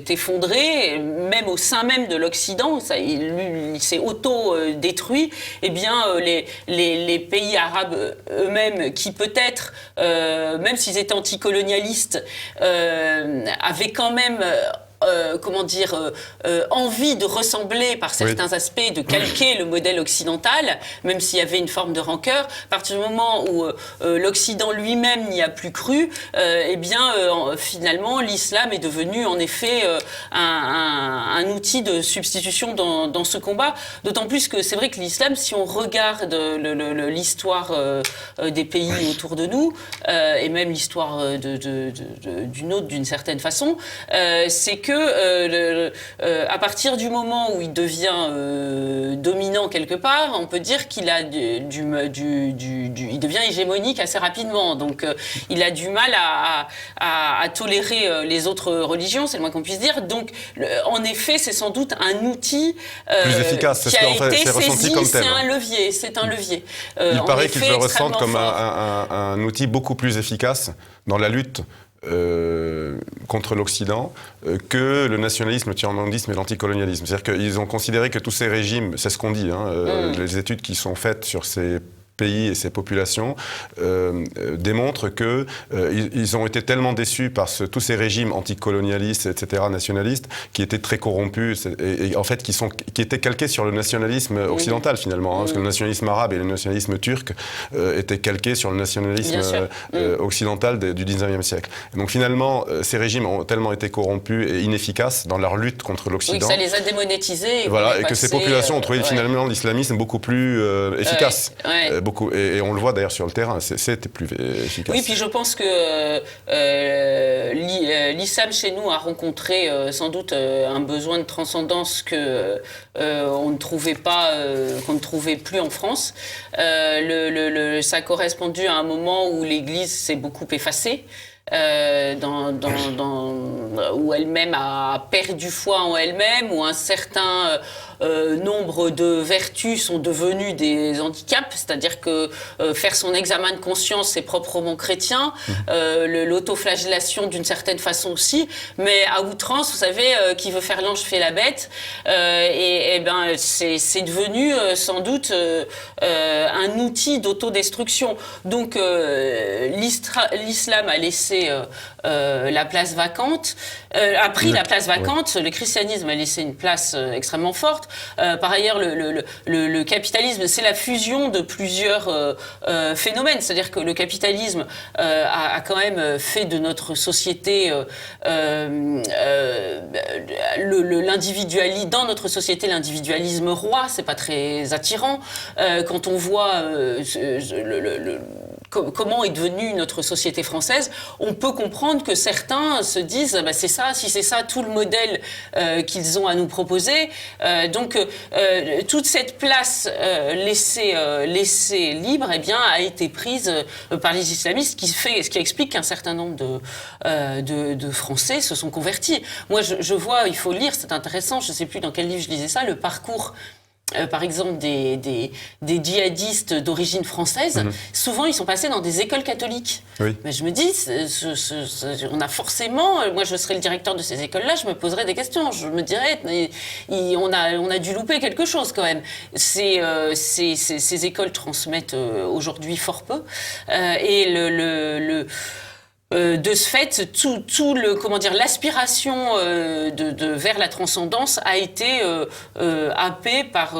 effondré, même au sein même de l'Occident, il s'est auto-détruit, eh bien les pays arabes eux-mêmes, qui peut-être, même s'ils étaient anticolonialistes, avaient quand même envie de ressembler par certains aspects, de calquer le modèle occidental, même s'il y avait une forme de rancœur. À partir du moment où l'Occident lui-même n'y a plus cru, finalement, l'islam est devenu en effet un outil de substitution dans ce combat. D'autant plus que c'est vrai que l'islam, si on regarde l'histoire des pays autour de nous, et même l'histoire d'une autre, d'une certaine façon, c'est que à partir du moment où il devient dominant quelque part, on peut dire qu'il a il devient hégémonique assez rapidement. Donc il a du mal à tolérer les autres religions, c'est le moins qu'on puisse dire. Donc en effet, c'est sans doute un outil plus efficace, qui a été ressenti comme tel. C'est un levier. Il paraît qu'ils le ressentent comme un outil beaucoup plus efficace dans la lutte contre l'Occident que le nationalisme, le tiers-mondisme et l'anticolonialisme. C'est-à-dire qu'ils ont considéré que tous ces régimes, c'est ce qu'on dit, les études qui sont faites sur ces pays et ces populations démontrent qu'ils ont été tellement déçus par tous ces régimes anticolonialistes, etc., nationalistes, qui étaient très corrompus et en fait qui étaient calqués sur le nationalisme occidental finalement, parce que le nationalisme arabe et le nationalisme turc étaient calqués sur le nationalisme occidental du 19e siècle. Et donc finalement, ces régimes ont tellement été corrompus et inefficaces dans leur lutte contre l'Occident. Oui, que ça les a démonétisés. Et que ces populations ont trouvé finalement l'islamisme beaucoup plus efficace. Et on le voit d'ailleurs sur le terrain, c'était plus efficace. Oui, puis je pense que l'islam chez nous a rencontré sans doute un besoin de transcendance qu'on ne trouvait pas, qu'on ne trouvait plus en France. Ça a correspondu à un moment où l'Église s'est beaucoup effacée. Où elle-même a perdu foi en elle-même, où un certain nombre de vertus sont devenues des handicaps, c'est-à-dire que faire son examen de conscience, c'est proprement chrétien, l'autoflagellation d'une certaine façon aussi, mais à outrance, vous savez, qui veut faire l'ange fait la bête, c'est devenu sans doute un outil d'autodestruction. Donc l'islam a laissé la place vacante, a pris la place vacante, le christianisme a laissé une place extrêmement forte. Par ailleurs, le capitalisme, c'est la fusion de plusieurs phénomènes. C'est-à-dire que le capitalisme a quand même fait de notre société dans notre société l'individualisme roi. C'est pas très attirant. Quand on voit comment est devenue notre société française, on peut comprendre que certains se disent c'est ça, si c'est ça tout le modèle qu'ils ont à nous proposer. Donc toute cette place laissée libre, a été prise par les islamistes, ce qui explique qu'un certain nombre de Français se sont convertis. Moi, je vois, il faut lire, c'est intéressant, je ne sais plus dans quel livre je lisais ça, le parcours. Par exemple, des djihadistes d'origine française, souvent ils sont passés dans des écoles catholiques. Oui. Mais je me dis, on a forcément, moi je serais le directeur de ces écoles-là, je me poserais des questions. Je me dirais, on a dû louper quelque chose quand même. Ces écoles transmettent aujourd'hui fort peu. De ce fait, l'aspiration vers la transcendance a été happée par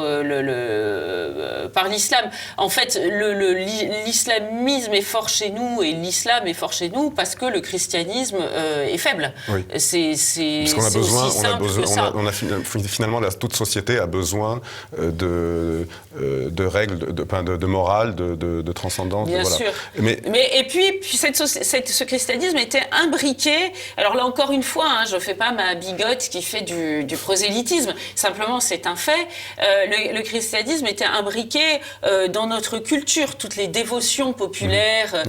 l'islam. En fait, l'islamisme est fort chez nous et l'islam est fort chez nous parce que le christianisme est faible. Oui. Parce qu'on a besoin, finalement, toute société a besoin de règles, de morale, de transcendance. Bien sûr. Et puis ce christianisme christianisme était imbriqué. Alors là encore une fois, hein, je fais pas ma bigote qui fait du prosélytisme. Simplement, c'est un fait. Le christianisme était imbriqué dans notre culture. Toutes les dévotions populaires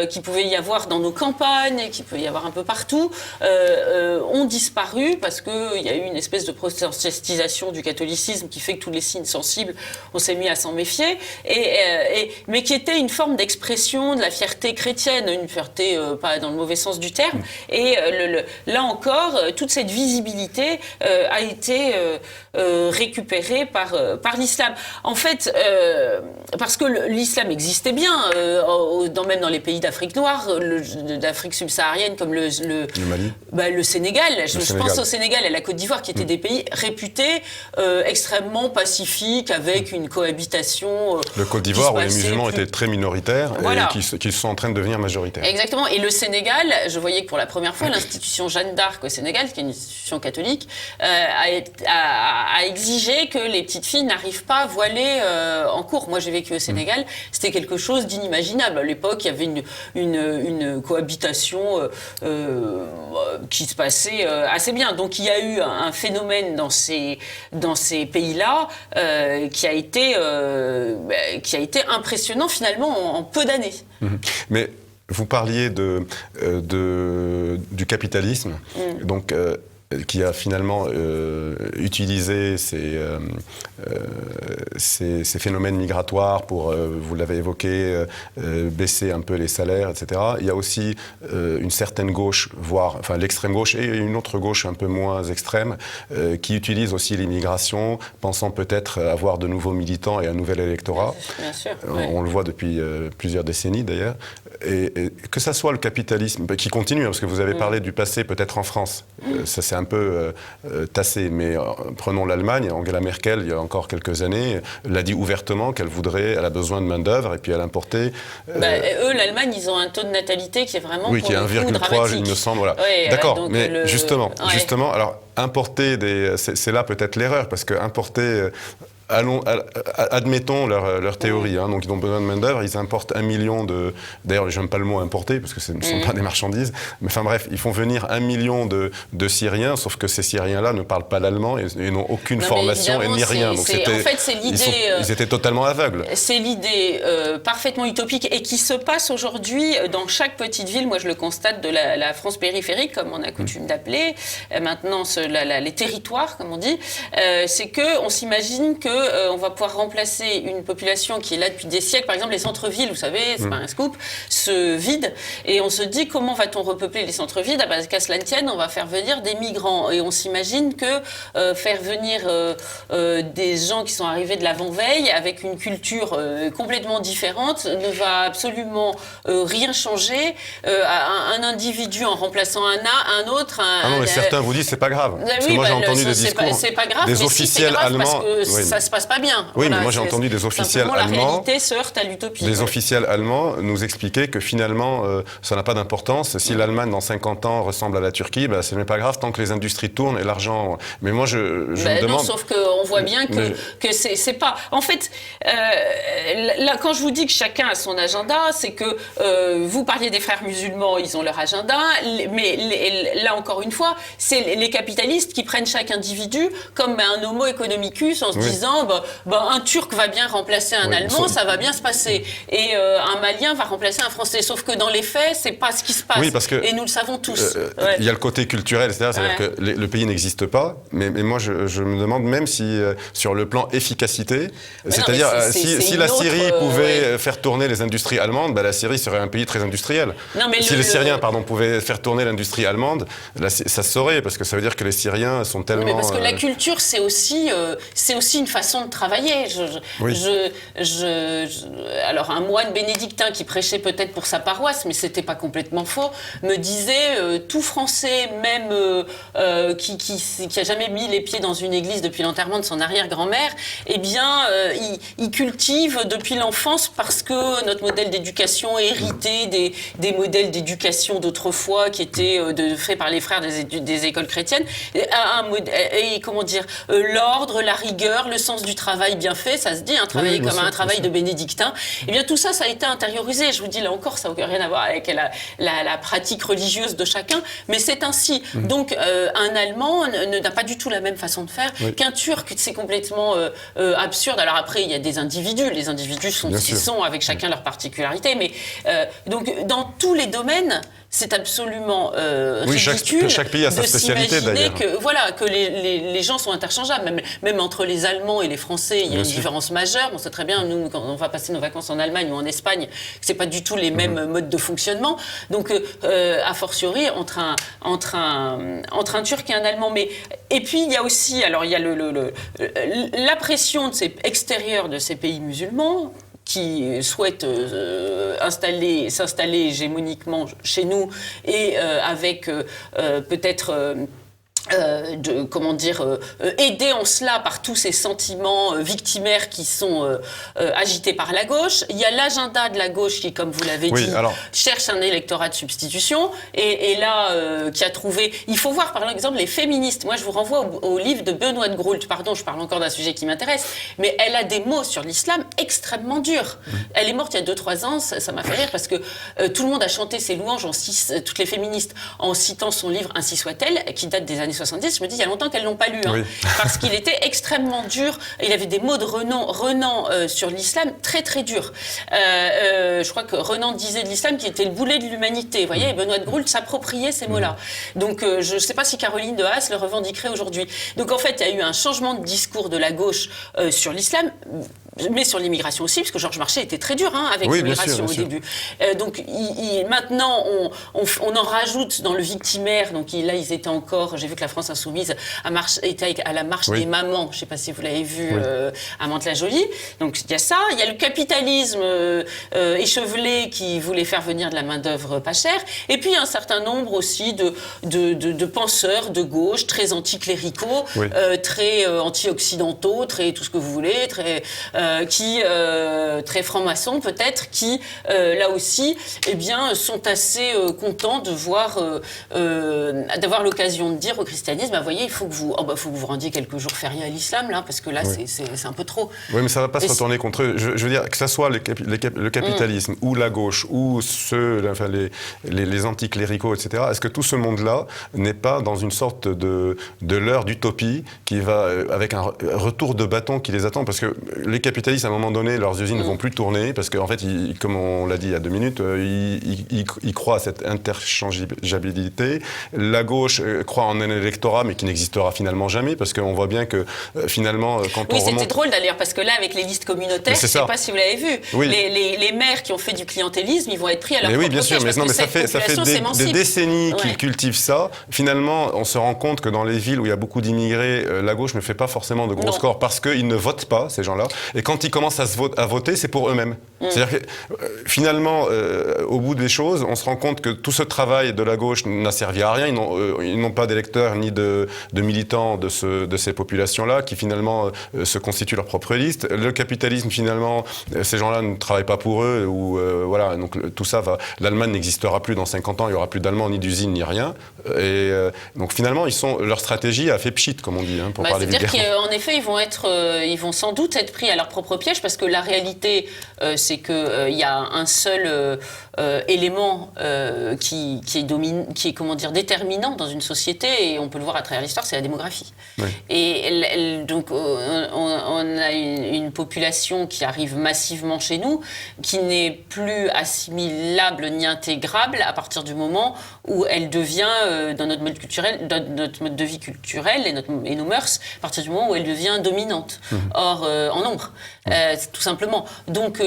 qui pouvaient y avoir dans nos campagnes, qui peut y avoir un peu partout, ont disparu parce qu'il y a eu une espèce de protestantisation du catholicisme qui fait que tous les signes sensibles, on s'est mis à s'en méfier, mais qui était une forme d'expression de la fierté chrétienne, une fierté pas dans le mauvais sens du terme. Et là encore, toute cette visibilité a été récupérée par l'islam. En fait, parce que l'islam existait bien, même dans les pays d'Afrique noire, d'Afrique subsaharienne, comme le Mali, le Sénégal. Je pense au Sénégal et à la Côte d'Ivoire, qui étaient des pays réputés extrêmement pacifiques, avec une cohabitation. Le Côte d'Ivoire, où les musulmans étaient très minoritaires et qui sont en train de devenir majoritaires. Exactement. Et le Sénégal, je voyais que pour la première fois, l'institution Jeanne d'Arc au Sénégal, qui est une institution catholique, a exigé que les petites filles n'arrivent pas voilées en cours. Moi, j'ai vécu au Sénégal, c'était quelque chose d'inimaginable. À l'époque, il y avait une cohabitation qui se passait assez bien. Donc, il y a eu un phénomène dans ces pays-là qui a été impressionnant finalement en peu d'années. Mais vous parliez du capitalisme, donc qui a finalement utilisé ces phénomènes migratoires pour, vous l'avez évoqué, baisser un peu les salaires, etc. Il y a aussi une certaine gauche, voire l'extrême gauche et une autre gauche un peu moins extrême, qui utilise aussi l'immigration, pensant peut-être avoir de nouveaux militants et un nouvel électorat. Bien sûr, on le voit depuis plusieurs décennies d'ailleurs. Et que ça soit le capitalisme, qui continue, parce que vous avez parlé du passé peut-être en France, ça c'est un peu tassé, mais prenons l'Allemagne, Angela Merkel, il y a encore quelques années, l'a dit ouvertement elle a besoin de main-d'œuvre et puis elle importait. Eux, l'Allemagne, ils ont un taux de natalité qui est vraiment qui est 1,3, il me semble. Voilà. Oui, d'accord, mais justement, alors importer c'est là peut-être l'erreur, parce que importer. Admettons leur théorie, donc ils ont besoin de main-d'œuvre, ils importent 1 million de. D'ailleurs, j'aime pas le mot importer parce que ce ne sont pas des marchandises, mais enfin bref, ils font venir 1 million de Syriens, sauf que ces Syriens-là ne parlent pas l'allemand et n'ont aucune formation et ni rien. Donc en fait, c'est l'idée. Ils étaient totalement aveugles. C'est l'idée parfaitement utopique et qui se passe aujourd'hui dans chaque petite ville. Moi, je le constate de la France périphérique, comme on a coutume d'appeler maintenant les territoires, comme on dit. C'est que on s'imagine que on va pouvoir remplacer une population qui est là depuis des siècles. Par exemple, les centres-villes, vous savez, c'est pas un scoop, se vident. Et on se dit, comment va-t-on repeupler les centres-villes ? Qu'à cela ne tienne, on va faire venir des migrants. Et on s'imagine que faire venir des gens qui sont arrivés de l'avant-veille avec une culture complètement différente ne va absolument rien changer à un individu en remplaçant un autre. Non, mais certains vous disent, c'est pas grave. Parce que moi, j'ai entendu des discours c'est pas grave, des officiels allemands. Parce que ça se passe pas bien. Oui, mais moi j'ai entendu des officiels allemands. La réalité se heurte à l'utopie. Des officiels allemands nous expliquaient que finalement, ça n'a pas d'importance. Si l'Allemagne dans 50 ans ressemble à la Turquie, ce n'est pas grave tant que les industries tournent et l'argent. Mais moi je me demande. Non, sauf qu'on voit bien que c'est pas. En fait, là, quand je vous dis que chacun a son agenda, c'est que vous parliez des frères musulmans, ils ont leur agenda, mais là encore une fois, c'est les capitalistes qui prennent chaque individu comme un homo economicus en se disant un Turc va bien remplacer un Allemand, ça va bien se passer. Et un Malien va remplacer un Français. Sauf que dans les faits, c'est pas ce qui se passe. Oui, parce que, et nous le savons tous. Il y a le côté culturel, c'est-à-dire que le pays n'existe pas. Mais moi, je me demande même si, sur le plan efficacité, c'est-à-dire si la Syrie pouvait faire tourner les industries allemandes, la Syrie serait un pays très industriel. Non, mais si les Syriens pouvaient faire tourner l'industrie allemande, ça se saurait, parce que ça veut dire que les Syriens sont tellement... Mais parce que la culture, c'est aussi une façon de travailler. Alors, un moine bénédictin qui prêchait peut-être pour sa paroisse, mais c'était pas complètement faux, me disait tout Français, même qui a jamais mis les pieds dans une église depuis l'enterrement de son arrière-grand-mère, eh bien, il cultive depuis l'enfance parce que notre modèle d'éducation est hérité des modèles d'éducation d'autrefois qui étaient faits par les frères des écoles chrétiennes. Comment dire, l'ordre, la rigueur, le sens sens du travail bien fait, ça se dit, travailler comme un travail de bénédictin. Eh bien, tout ça, ça a été intériorisé. Je vous dis, là encore, ça n'a rien à voir avec la pratique religieuse de chacun, mais c'est ainsi. Donc, un Allemand n'a pas du tout la même façon de faire qu'un Turc. C'est complètement absurde. Alors après, il y a des individus. Les individus sont ce qu'ils sont, avec chacun leur particularité. Mais donc, dans tous les domaines, c'est absolument ridicule chaque pays a sa spécialité, d'ailleurs. Que les gens sont interchangeables. Même entre les Allemands et les Français, il y a une différence majeure. On sait très bien, nous, quand on va passer nos vacances en Allemagne ou en Espagne, c'est pas du tout les mêmes modes de fonctionnement. Donc, a fortiori, entre un Turc et un Allemand. Et puis, il y a aussi, il y a la pression extérieure de ces pays musulmans, qui souhaitent s'installer hégémoniquement chez nous et avec peut-être... aider en cela par tous ces sentiments victimaires qui sont agités par la gauche. Il y a l'agenda de la gauche qui, comme vous l'avez dit, cherche un électorat de substitution et là, qui a trouvé... Il faut voir, par exemple, les féministes. Moi, je vous renvoie au livre de Benoît de Groult. Pardon, je parle encore d'un sujet qui m'intéresse, mais elle a des mots sur l'islam extrêmement durs. Elle est morte il y a 2-3 ans, ça m'a fait rire parce que tout le monde a chanté ses louanges, toutes les féministes, en citant son livre « Ainsi soit-elle », qui date des années 70, je me dis, il y a longtemps qu'elles ne l'ont pas lu, parce qu'il était extrêmement dur. Il avait des mots de Renan sur l'islam très très durs. Je crois que Renan disait de l'islam qu'il était le boulet de l'humanité. Vous voyez, et Benoît de Groult s'appropriait ces mots-là. Donc je ne sais pas si Caroline de Haas le revendiquerait aujourd'hui. Donc en fait, il y a eu un changement de discours de la gauche sur l'islam, mais sur l'immigration aussi, parce que Georges Marchais était très dur avec l'immigration au début. Donc maintenant, on en rajoute dans le victimaire. Donc là, ils étaient encore... J'ai vu que la France Insoumise était à la marche des mamans. Je ne sais pas si vous l'avez vu à Mantes-la-Jolie. Donc il y a ça. Il y a le capitalisme échevelé qui voulait faire venir de la main-d'œuvre pas chère. Et puis un certain nombre aussi de penseurs de gauche, très anticléricaux, très anti-occidentaux, très tout ce que vous voulez, très francs-maçons peut-être, qui là aussi sont assez contents de d'avoir l'occasion de dire au christianisme, vous voyez, il faut que vous vous rendiez quelques jours fériés à l'islam, là, parce que là, c'est un peu trop. Oui, mais ça ne va pas se retourner contre eux. Je veux dire, que ce soit le capitalisme ou la gauche ou les anticléricaux, etc., est-ce que tout ce monde-là n'est pas dans une sorte de leurre d'utopie qui va, avec un retour de bâton qui les attend? Parce que les capitalistes, à un moment donné, leurs usines ne vont plus tourner, parce qu'en fait, comme on l'a dit il y a 2 minutes, ils croient à cette interchangeabilité. La gauche croit en un électorat, mais qui n'existera finalement jamais, parce qu'on voit bien que finalement, quand on remonte... c'était drôle d'ailleurs, parce que là, avec les listes communautaires, je ne sais pas si vous l'avez vu, les maires qui ont fait du clientélisme, ils vont être pris à leur propre piège, sûr, mais ça fait des décennies qu'ils cultivent ça. Finalement, on se rend compte que dans les villes où il y a beaucoup d'immigrés, la gauche ne fait pas forcément de gros scores, parce qu'ils ne votent pas, ces gens-là. Et quand ils commencent à voter, c'est pour eux-mêmes. C'est-à-dire que finalement, au bout des choses, on se rend compte que tout ce travail de la gauche n'a servi à rien. Ils n'ont pas d'électeurs ni de militants de ces populations-là qui finalement se constituent leur propre liste. Le capitalisme, finalement, ces gens-là ne travaillent pas pour eux. Voilà, donc tout ça va. L'Allemagne n'existera plus dans 50 ans. Il n'y aura plus d'Allemands, ni d'usines, ni rien. Et donc finalement, leur stratégie a fait pchit, comme on dit, pour parler vulgairement. C'est-à-dire qu'en effet, ils vont sans doute être pris à leur propre piège, parce que la réalité, c'est qu'il y a un seul élément qui est comment dire, déterminant dans une société, et on peut le voir à travers l'histoire, c'est la démographie. Oui. Et donc, on a une population qui arrive massivement chez nous, qui n'est plus assimilable ni intégrable à partir du moment où elle devient, dans notre mode culturel, dans notre mode de vie culturel et nos mœurs, à partir du moment où elle devient dominante. Or, en nombre, tout simplement. Donc,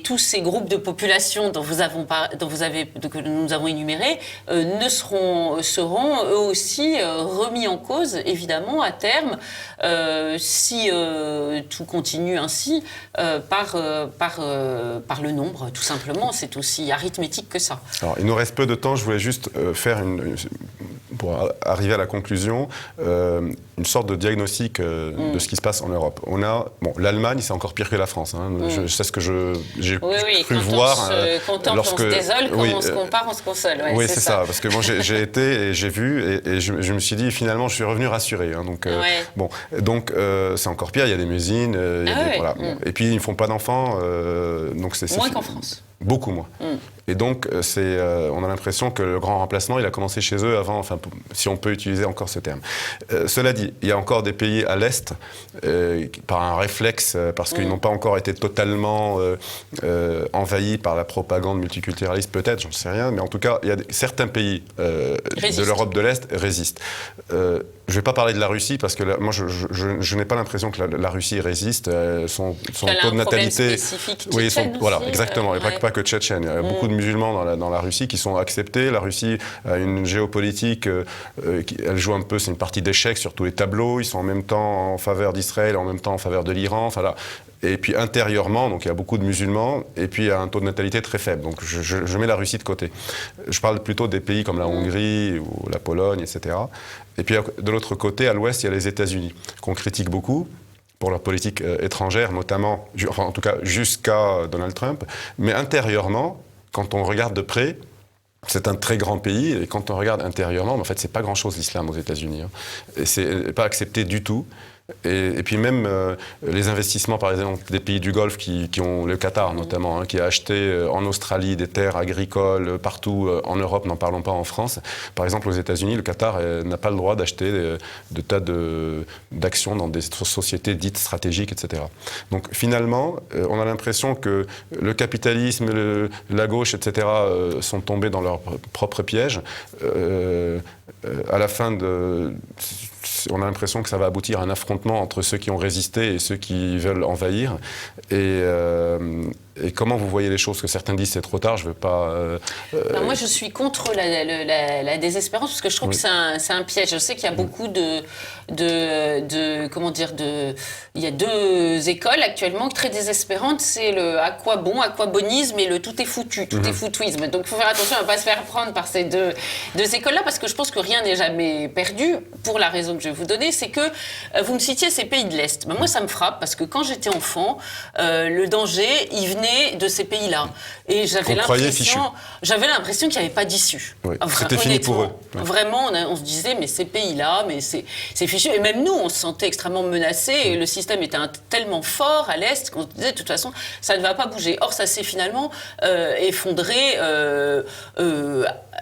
tous ces groupes de population que nous avons énumérés seront eux aussi remis en cause, évidemment, à terme, si tout continue ainsi, par le nombre, tout simplement. C'est aussi arithmétique que ça. Alors, il nous reste peu de temps. Je voulais juste faire pour arriver à la conclusion, une sorte de diagnostic de ce qui se passe en Europe. L'Allemagne, c'est encore pire que la France. Hein. Je sais ce que j'ai cru voir. Quand on se désole, quand on se compare, on se console. Ouais, oui, c'est ça. Parce que moi, j'ai été et j'ai vu, et je me suis dit, finalement, je suis revenu rassuré. Hein. Donc, c'est encore pire. Il y a des musines. Voilà. Et puis, ils ne font pas d'enfants. Moins qu'en France. Beaucoup moins. Et donc, on a l'impression que le grand remplacement, il a commencé chez eux avant, si on peut utiliser encore ce terme. Cela dit, il y a encore des pays à l'Est, par un réflexe, parce qu'ils n'ont pas encore été totalement envahis par la propagande multiculturaliste, peut-être, j'en sais rien, mais en tout cas, certains pays de l'Europe de l'Est résistent. Je ne vais pas parler de la Russie, parce que moi, je n'ai pas l'impression que la Russie résiste. Son taux de natalité... Oui, voilà, exactement. Et pas que tchétchène. Il y a beaucoup de musulmans dans la Russie qui sont acceptés. La Russie a une géopolitique, elle joue un peu, c'est une partie d'échecs sur tous les tableaux. Ils sont en même temps en faveur d'Israël, en même temps en faveur de l'Iran. Et puis intérieurement, donc il y a beaucoup de musulmans, et puis il y a un taux de natalité très faible. Donc je mets la Russie de côté. Je parle plutôt des pays comme la Hongrie ou la Pologne, etc. Et puis de l'autre côté, à l'ouest, il y a les États-Unis, qu'on critique beaucoup pour leur politique étrangère, notamment, en tout cas jusqu'à Donald Trump. Mais intérieurement, quand on regarde de près, c'est un très grand pays, et quand on regarde intérieurement, en fait, c'est pas grand-chose l'islam aux États-Unis. Hein. Et c'est pas accepté du tout. Et puis même les investissements, par exemple, des pays du Golfe qui ont, le Qatar notamment, hein, qui a acheté en Australie des terres agricoles partout en Europe, n'en parlons pas en France. Par exemple, aux États-Unis, le Qatar n'a pas le droit d'acheter de tas d'actions dans des sociétés dites stratégiques, etc. Donc finalement, on a l'impression que le capitalisme, la gauche, etc., sont tombés dans leur propre piège. À la fin on a l'impression que ça va aboutir à un affrontement entre ceux qui ont résisté et ceux qui veulent envahir. Et comment vous voyez les choses? Que certains disent c'est trop tard, je ne veux pas... Moi, je suis contre la désespérance, parce que je trouve que c'est un piège. Je sais qu'il y a beaucoup il y a deux écoles actuellement très désespérantes. C'est le aquabonisme et le tout est foutu, tout est foutuisme. Donc il faut faire attention à ne pas se faire prendre par ces deux écoles-là, parce que je pense que rien n'est jamais perdu, pour la raison que je vais vous donner, c'est que vous me citiez ces pays de l'Est. Moi, ça me frappe, parce que quand j'étais enfant, le danger, il venait de ces pays-là. Et j'avais l'impression qu'il n'y avait pas d'issue. Oui. C'était fini pour eux. Ouais. Vraiment, on se disait, mais ces pays-là, mais c'est fichu. Et même nous, on se sentait extrêmement menacés. Et le système était tellement fort à l'Est qu'on se disait, de toute façon, ça ne va pas bouger. Or, ça s'est finalement effondré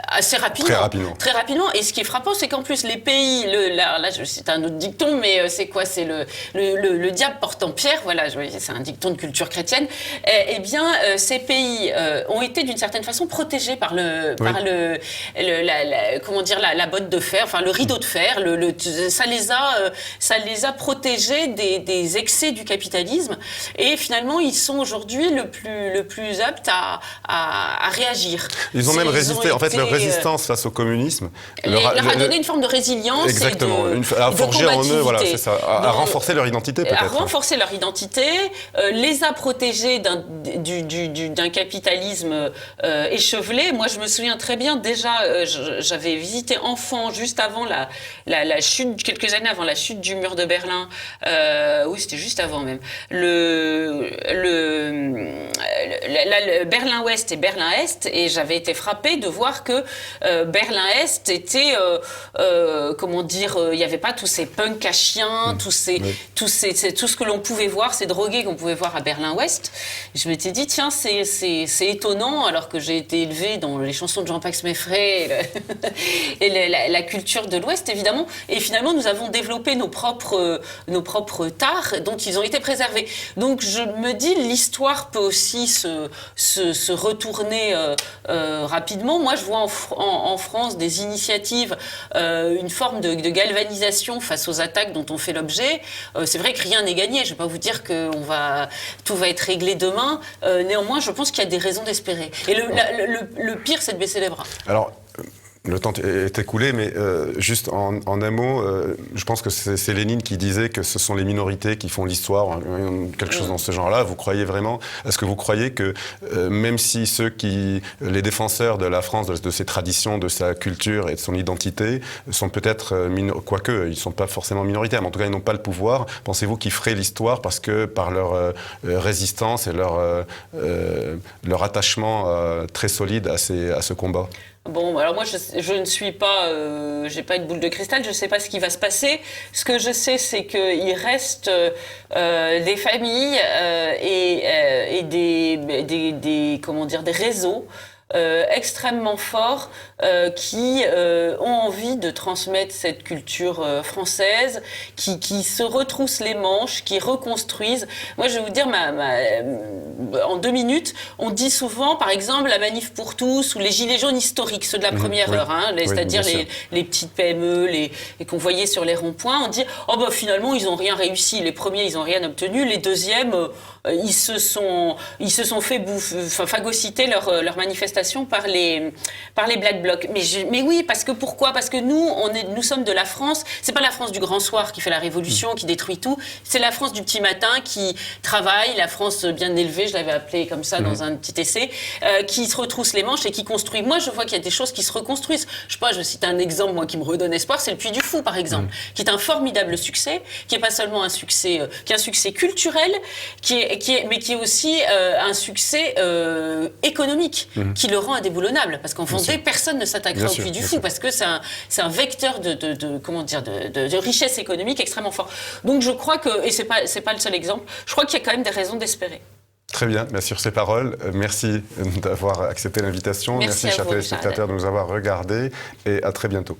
assez rapidement. Très rapidement. Et ce qui est frappant, c'est qu'en plus, les pays... Là, c'est un autre dicton, mais c'est quoi? C'est le diable portant pierre. Voilà, c'est un dicton de culture chrétienne. Eh bien, ces pays ont été d'une certaine façon protégés par la botte de fer, enfin le rideau de fer. Ça les a protégés des excès du capitalisme. Et finalement, ils sont aujourd'hui le plus aptes à réagir. Ils ont même résisté. En fait, leur résistance face au communisme leur a donné une forme de résilience. Exactement. À forger en eux, voilà, c'est ça. À renforcer leur identité, peut-être. À renforcer leur identité, les a protégés d'un capitalisme échevelé. Moi, je me souviens très bien, déjà, j'avais visité enfant, juste avant la chute, quelques années avant la chute du mur de Berlin. Oui, c'était juste avant même. Le Berlin-Ouest et Berlin-Est, et j'avais été frappée de voir que Berlin-Est était, il n'y avait pas tous ces punks à chiens, tout ce que l'on pouvait voir, ces drogués qu'on pouvait voir à Berlin-Ouest. Je m'étais dit, tiens, c'est étonnant, alors que j'ai été élevée dans les chansons de Jean-Pax Meffray et la culture de l'Ouest, évidemment. Et finalement, nous avons développé nos propres tares, donc ils ont été préservés. Donc je me dis, l'histoire peut aussi se retourner rapidement. Moi, je vois en France des initiatives, une forme de galvanisation face aux attaques dont on fait l'objet. C'est vrai que rien n'est gagné. Je ne vais pas vous dire que tout va être réglé demain. Néanmoins, je pense qu'il y a des raisons d'espérer. Et le pire, c'est de baisser les bras. Alors, Le temps est écoulé, mais juste en un mot, je pense que c'est Lénine qui disait que ce sont les minorités qui font l'histoire, quelque chose dans ce genre-là. Vous croyez vraiment, est-ce que vous croyez que même si les défenseurs de la France, de ses traditions, de sa culture et de son identité, sont peut-être, quoique, ils ne sont pas forcément minoritaires, mais en tout cas, ils n'ont pas le pouvoir, pensez-vous qu'ils feraient l'histoire parce que par leur résistance et leur attachement très solide à ce combat? Bon, alors moi, je ne suis pas, j'ai pas une boule de cristal, je ne sais pas ce qui va se passer. Ce que je sais, c'est qu'il reste des familles et comment dire, des réseaux extrêmement forts qui ont envie de transmettre cette culture française, qui se retroussent les manches, qui reconstruisent. Moi, je vais vous dire, en 2 minutes, on dit souvent, par exemple, la Manif pour tous ou les Gilets jaunes historiques, ceux de la première heure, hein, c'est-à-dire les petites PME, qu'on voyait sur les ronds-points. On dit, oh bah finalement, ils n'ont rien réussi. Les premiers, ils n'ont rien obtenu. Les deuxièmes, ils se sont fait phagocyter leur manifestation par les Black Blocs. Mais oui, parce que pourquoi? Parce que nous sommes de la France. C'est pas la France du grand soir qui fait la révolution, qui détruit tout. C'est la France du petit matin qui travaille, la France bien élevée, je l'avais appelée comme ça dans un petit essai, qui se retrousse les manches et qui construit. Moi, je vois qu'il y a des choses qui se reconstruisent. Je sais pas, je cite un exemple, moi, qui me redonne espoir, c'est le Puy du Fou, par exemple, qui est un formidable succès, qui est pas seulement un succès, qui est un succès culturel, mais qui est aussi un succès économique, qui le rend indéboulonnable. Parce qu'en Vendée, personne ne s'attaquera au Puy du Fou, parce que c'est un vecteur de richesse économique extrêmement fort. Donc je crois que, et c'est pas le seul exemple, je crois qu'il y a quand même des raisons d'espérer. Très bien, sur ces paroles, merci d'avoir accepté l'invitation. Merci chers téléspectateurs de nous avoir regardés et à très bientôt.